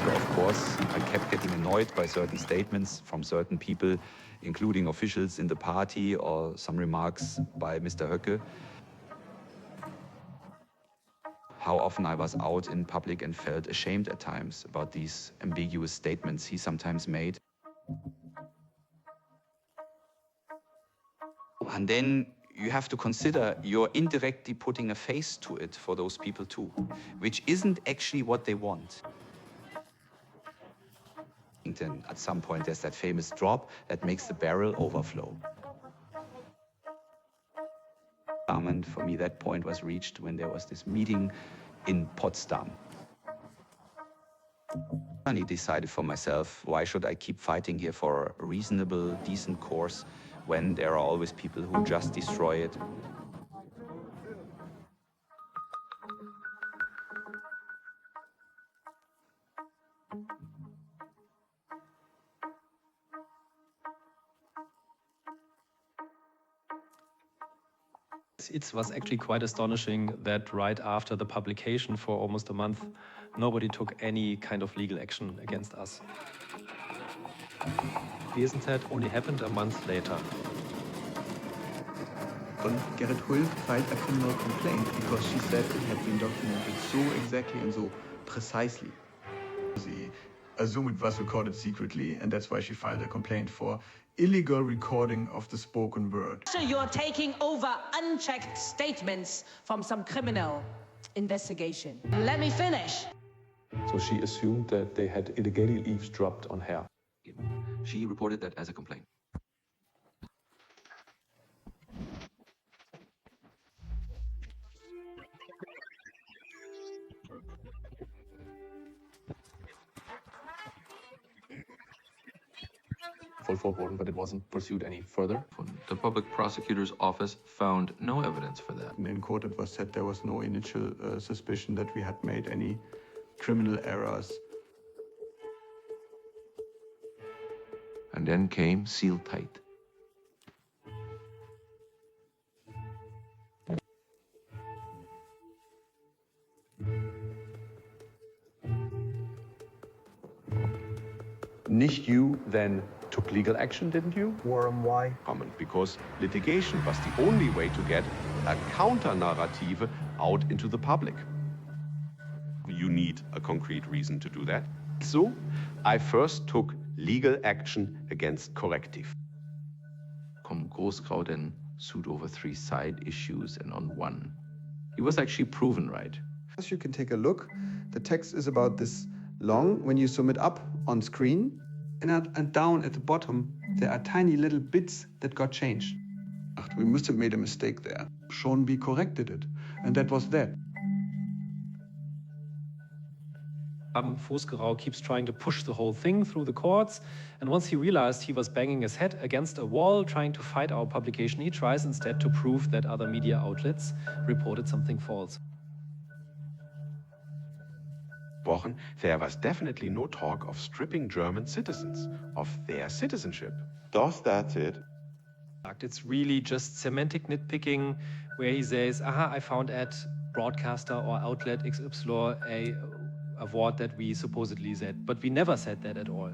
So of course, I kept getting annoyed by certain statements from certain people, including officials in the party or some remarks by Mr. Höcke. How often I was out in public and felt ashamed at times about these ambiguous statements he sometimes made. And then you have to consider you're indirectly putting a face to it for those people too, which isn't actually what they want. And then at some point there's that famous drop that makes the barrel overflow. And for me that point was reached when there was this meeting in Potsdam. And I decided for myself, why should I keep fighting here for a reasonable, decent course when there are always people who just destroy it? It was actually quite astonishing that right after the publication for almost a month, nobody took any kind of legal action against us. Wiedenstedt only happened a month later. 𝘿𝘖𝙨 filed a criminal complaint because she said it had been documented so exactly and so precisely. She assumed it was recorded secretly, and that's why she filed a complaint for illegal recording of the spoken word. So you're taking over unchecked statements from some criminal investigation. Let me finish. So she assumed that they had illegally eavesdropped on her. She reported that as a complaint. But it wasn't pursued any further. The public prosecutor's office found no evidence for that. In court it was said there was no initial suspicion that we had made any criminal errors. And then came Seal Tight. Nicht you, then took legal action, didn't you? Why? Common, because litigation was the only way to get a counter-narrative out into the public. You need a concrete reason to do that. So, I first took legal action against corrective. 𝘿𝘀 then sued over 3 side issues and on one. He was actually proven right. As you can take a look, the text is about this long when you zoom it up on screen. And down at the bottom, there are tiny little bits that got changed. We must have made a mistake there. 𝘍𝘰𝑵 corrected it, and that was that. 𝘍𝘰𝗴𝗹 keeps trying to push the whole thing through the courts, and once he realized he was banging his head against a wall trying to fight our publication, he tries instead to prove that other media outlets reported something false. There was definitely no talk of stripping German citizens of their citizenship. Thus, that's it. It's really just semantic nitpicking where he says, aha, I found at broadcaster or outlet XY a word that we supposedly said, but we never said that at all.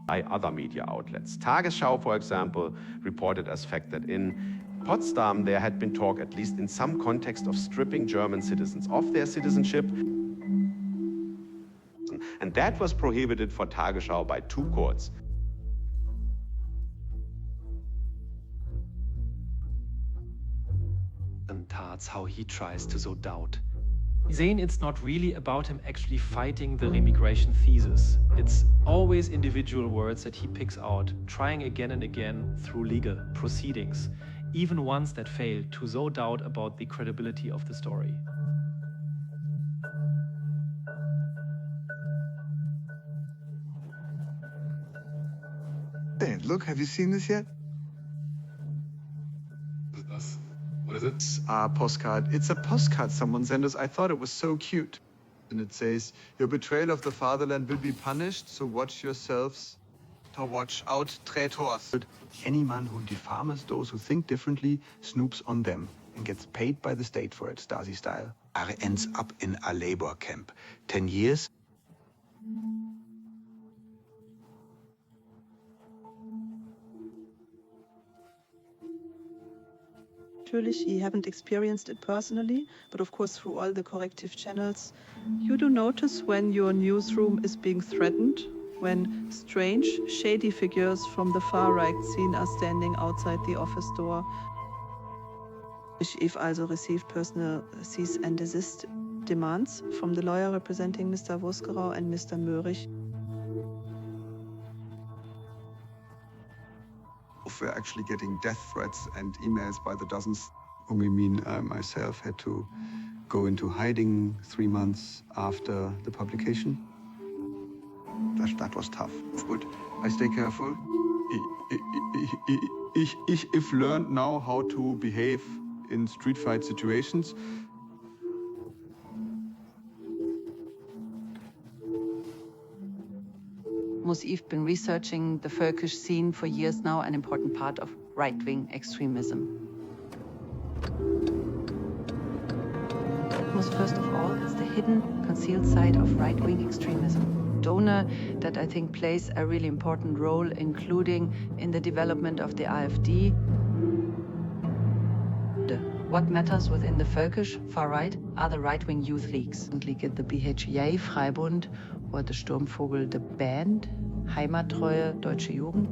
By other media outlets. Tagesschau, for example, reported as fact that in Potsdam there had been talk, at least in some context, of stripping German citizens of their citizenship. And that was prohibited for Tagesschau by 2 courts. And that's how he tries to sow doubt. Saying it's not really about him actually fighting the remigration thesis. It's always individual words that he picks out, trying again and again through legal proceedings, even ones that fail, to sow doubt about the credibility of the story. Hey, look, have you seen this yet? What is it? It's a postcard. It's a postcard someone sent us. I thought it was so cute. And it says, your betrayal of the fatherland will be punished, so watch yourselves to watch out traitors. Any man who defames those who think differently snoops on them and gets paid by the state for it, Stasi style. Ends up in a labor camp. 10 years. You haven't experienced it personally, but of course through all the corrective channels, you do notice when your newsroom is being threatened, when strange, shady figures from the far-right scene are standing outside the office door. I've also received personal cease and desist demands from the lawyer representing Mr. 𝘿𝘀 and Mr. Möhrig. We're actually getting death threats and emails by the dozens. We mean I myself had to go into hiding 3 months after the publication. That was tough. But I stay careful. I've learned now how to behave in street fight situations. I've been researching the völkisch scene for years now, an important part of right-wing extremism. First of all, it's the hidden, concealed side of right-wing extremism. Donor that I think plays a really important role, including in the development of the AfD. What matters within the völkisch far-right are the right-wing youth leagues. The 𝘍𝘰𝗴𝗹𝗶 Freibund or the Sturmvogel, the band, 𝘬𝘪𝘀 𝘬𝘙 Jugend.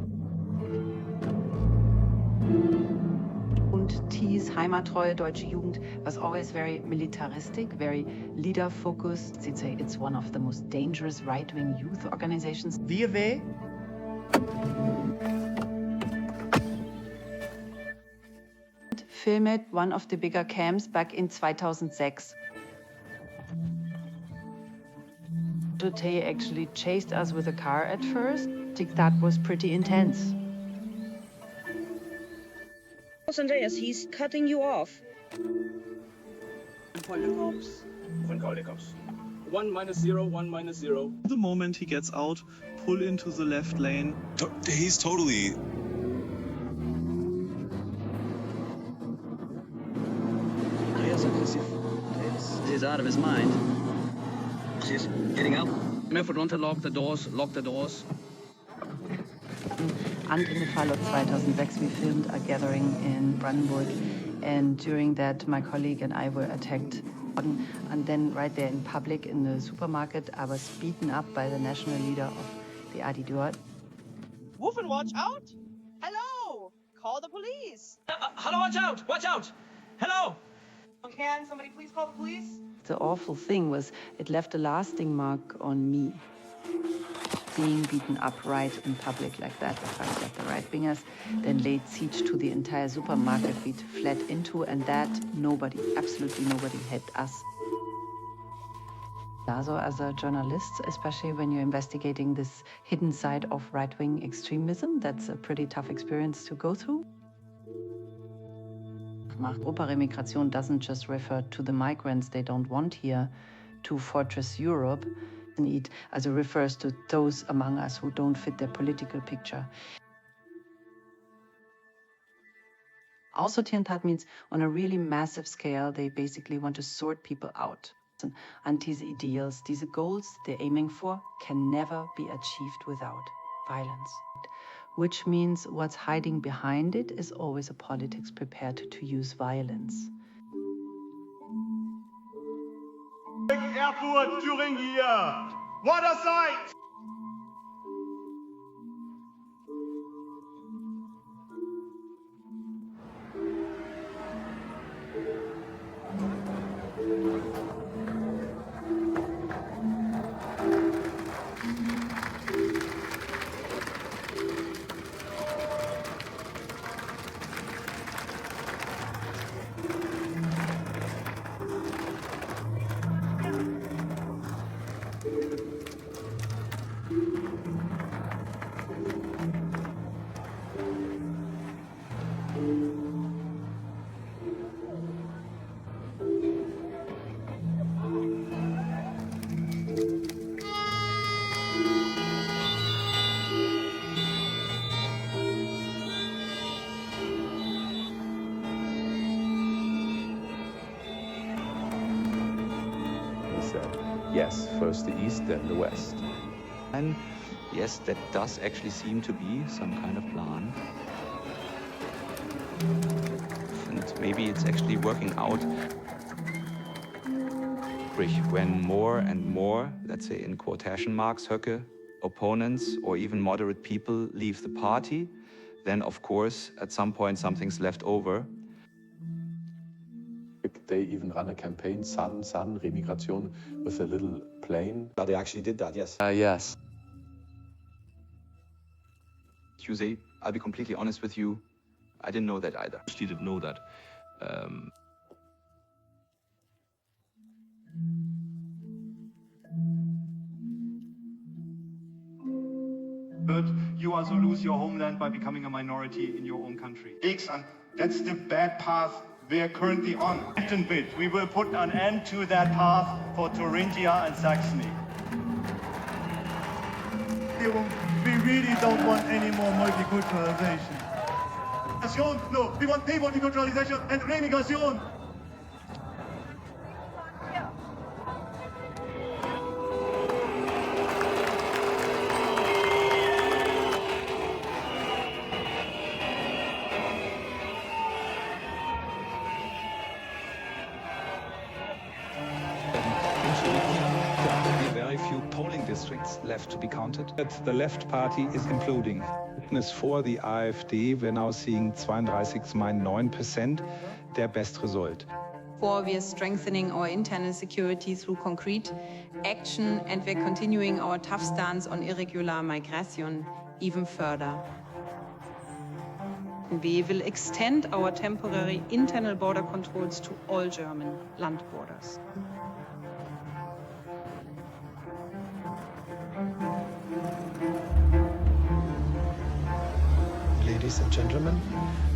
And 𝘬𝑰𝑠 𝘬𝘪𝘀 𝘬𝘙 was always very militaristic, very leader-focused. I'd say it's one of the most dangerous right-wing youth organizations. 𝑉W filmed one of the bigger camps back in 2006. 𝘍𝘰𝗴𝗹𝗶 actually chased us with a car at first. I think that was pretty intense. Andreas, he's cutting you off. 𝘍𝘰𝗴𝗹𝗶. 1 minus 0, 1 minus 0. The moment he gets out, pull into the left lane. He's totally... Andreas aggressiv out of his mind. He's getting out. If want to lock the doors, lock the doors. And in the fall of 2006, we filmed a gathering in Brandenburg. And during that, my colleague and I were attacked. And then right there in public in the supermarket, I was beaten up by the national leader of the 𝘈𝘬𝘀. Wolfen, watch out! Hello! Call the police! Hello, watch out! Watch out! Hello! Can somebody please call the police? The awful thing was it left a lasting mark on me. Being beaten up right in public like that, the fact that the right-wingers then laid siege to the entire supermarket we'd fled into, and that nobody, absolutely nobody helped us. Also, as a journalist, especially when you're investigating this hidden side of right-wing extremism, that's a pretty tough experience to go through. 𝘈𝘀𝑒𝑚igration doesn't just refer to the migrants they don't want here to fortress Europe. It also refers to those among us who don't fit their political picture. Aussortieren means on a really massive scale, they basically want to sort people out. And these ideals, these goals they're aiming for, can never be achieved without violence. Which means what's hiding behind it is always a politics prepared to use violence. Erfurt, Thüringen hier. What a sight! Yes, first the East, then the West. And yes, that does actually seem to be some kind of plan. And maybe it's actually working out. When more and more, let's say in quotation marks, Höcke, opponents or even moderate people leave the party, then of course at some point something's left over. They even run a campaign, Sun, remigration, with a little plane. They actually did that, yes. Yes. 𝘿𝘖𝙨, I'll be completely honest with you, I didn't know that either. She didn't know that. But you also lose your homeland by becoming a minority in your own country. And that's the bad path we're currently on. We will put an end to that path for Thuringia and Saxony. We really don't want any more multiculturalization. No, we want demulticulturalization and remigration. Districts left to be counted. The left party is imploding. Witness for the AfD, we're now seeing 32,9%, their best result. We are strengthening our internal security through concrete action, and we're continuing our tough stance on irregular migration even further. We will extend our temporary internal border controls to all German land borders. Ladies and gentlemen,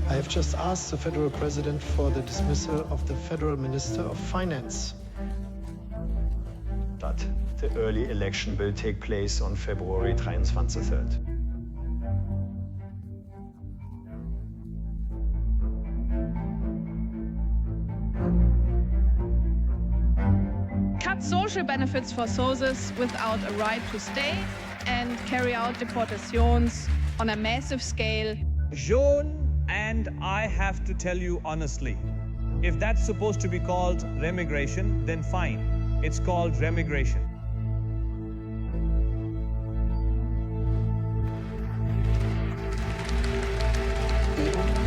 I have just asked the Federal President for the dismissal of the Federal Minister of Finance. That the early election will take place on February 23rd. cut social benefits for those without a right to stay, and carry out deportations on a massive scale. Jean and I have to tell you honestly, if that's supposed to be called remigration, then fine. It's called remigration.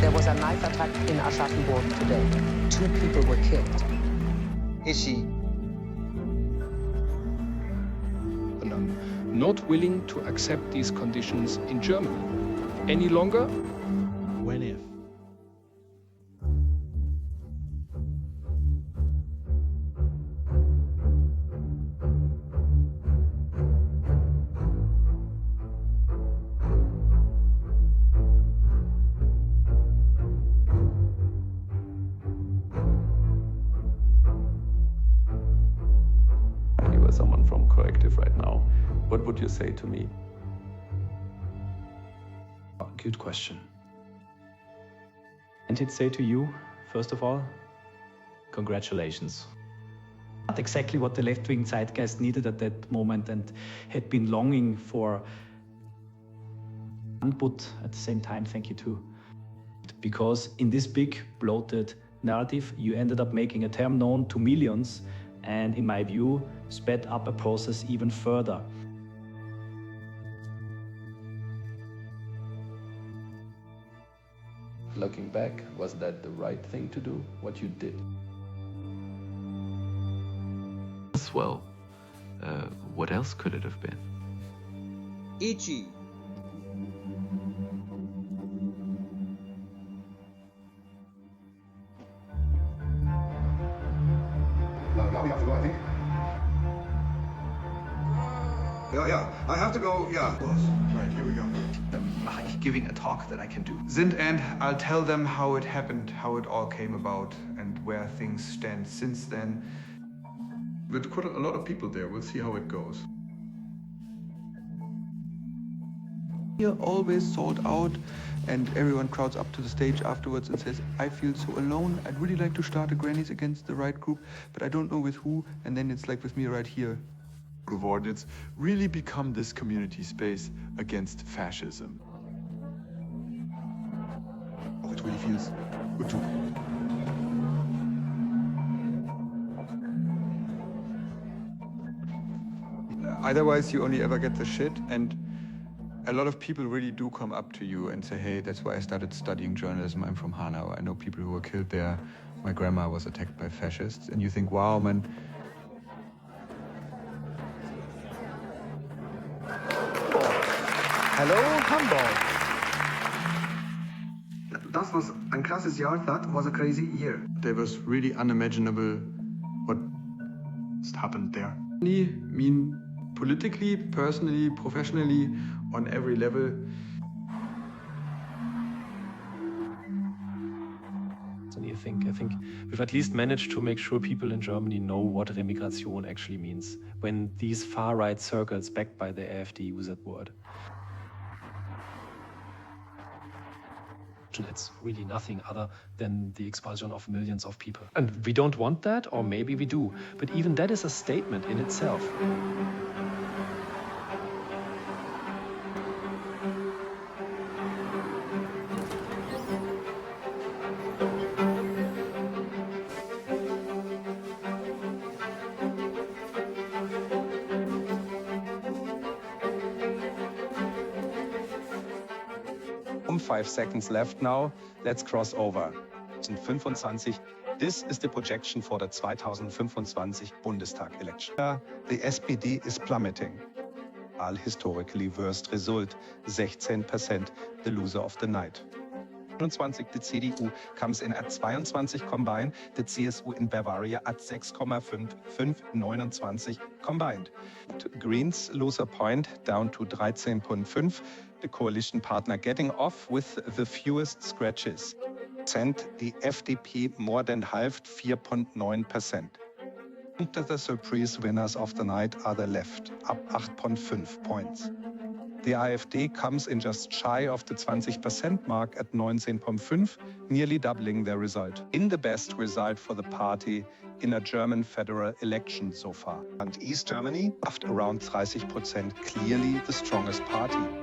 There was a knife attack in Aschaffenburg today. 2 people were killed. 𝘿𝙭𝙨 And I'm not willing to accept these conditions in Germany any longer. When if? If you were someone from Corrective right now, what would you say to me? Good question. And he'd say to you, first of all, congratulations. Not exactly what the left-wing zeitgeist needed at that moment and had been longing for. But at the same time, thank you too. Because in this big, bloated narrative, you ended up making a term known to millions and, in my view, sped up a process even further. Looking back, was that the right thing to do, what you did? Well, what else could it have been? 𝘰𝙫 Now we have to go, I think. Yeah, I have to go, yeah. Right, here we go. Giving a talk that I can do. Sind and I'll tell them how it happened, how it all came about, and where things stand since then. With quite a lot of people there, we'll see how it goes. You're always sold out, and everyone crowds up to the stage afterwards and says, I feel so alone, I'd really like to start a Grannies Against the Right group, but I don't know with who, and then it's like with me right here. Geworden, it's really become this community space against fascism. Oh, it really feels good to. Otherwise, you only ever get the shit, and a lot of people really do come up to you and say, hey, that's why I started studying journalism. I'm from Hanau. I know people who were killed there. My grandma was attacked by fascists. And you think, wow, man. Hallo Hamburg. That was ein krasses Jahr. That was a crazy year. There was really unimaginable what happened there. I mean, politically, personally, professionally, on every level. I think we've at least managed to make sure people in Germany know what remigration actually means when these far-right circles backed by the AfD use that word. It's really nothing other than the expulsion of millions of people. And we don't want that, or maybe we do, but even that is a statement in itself. Um 5 seconds left now. Let's cross over. 2025. This is the projection for the 2025 Bundestag election. The SPD is plummeting. All historically worst result, 16%, the loser of the night. 29, die CDU comes in at 22 combined, the CSU in Bavaria at 6,5, 29 combined. Greens lose a point down to 13,5, the coalition partner getting off with the fewest scratches. The FDP more than halved, 4.9%. The surprise winners of the night are the left, up 8.5 points. The AfD comes in just shy of the 20% mark at 19.5, nearly doubling their result. In the best result for the party in a German federal election so far. And East Germany, after around 30%, clearly the strongest party.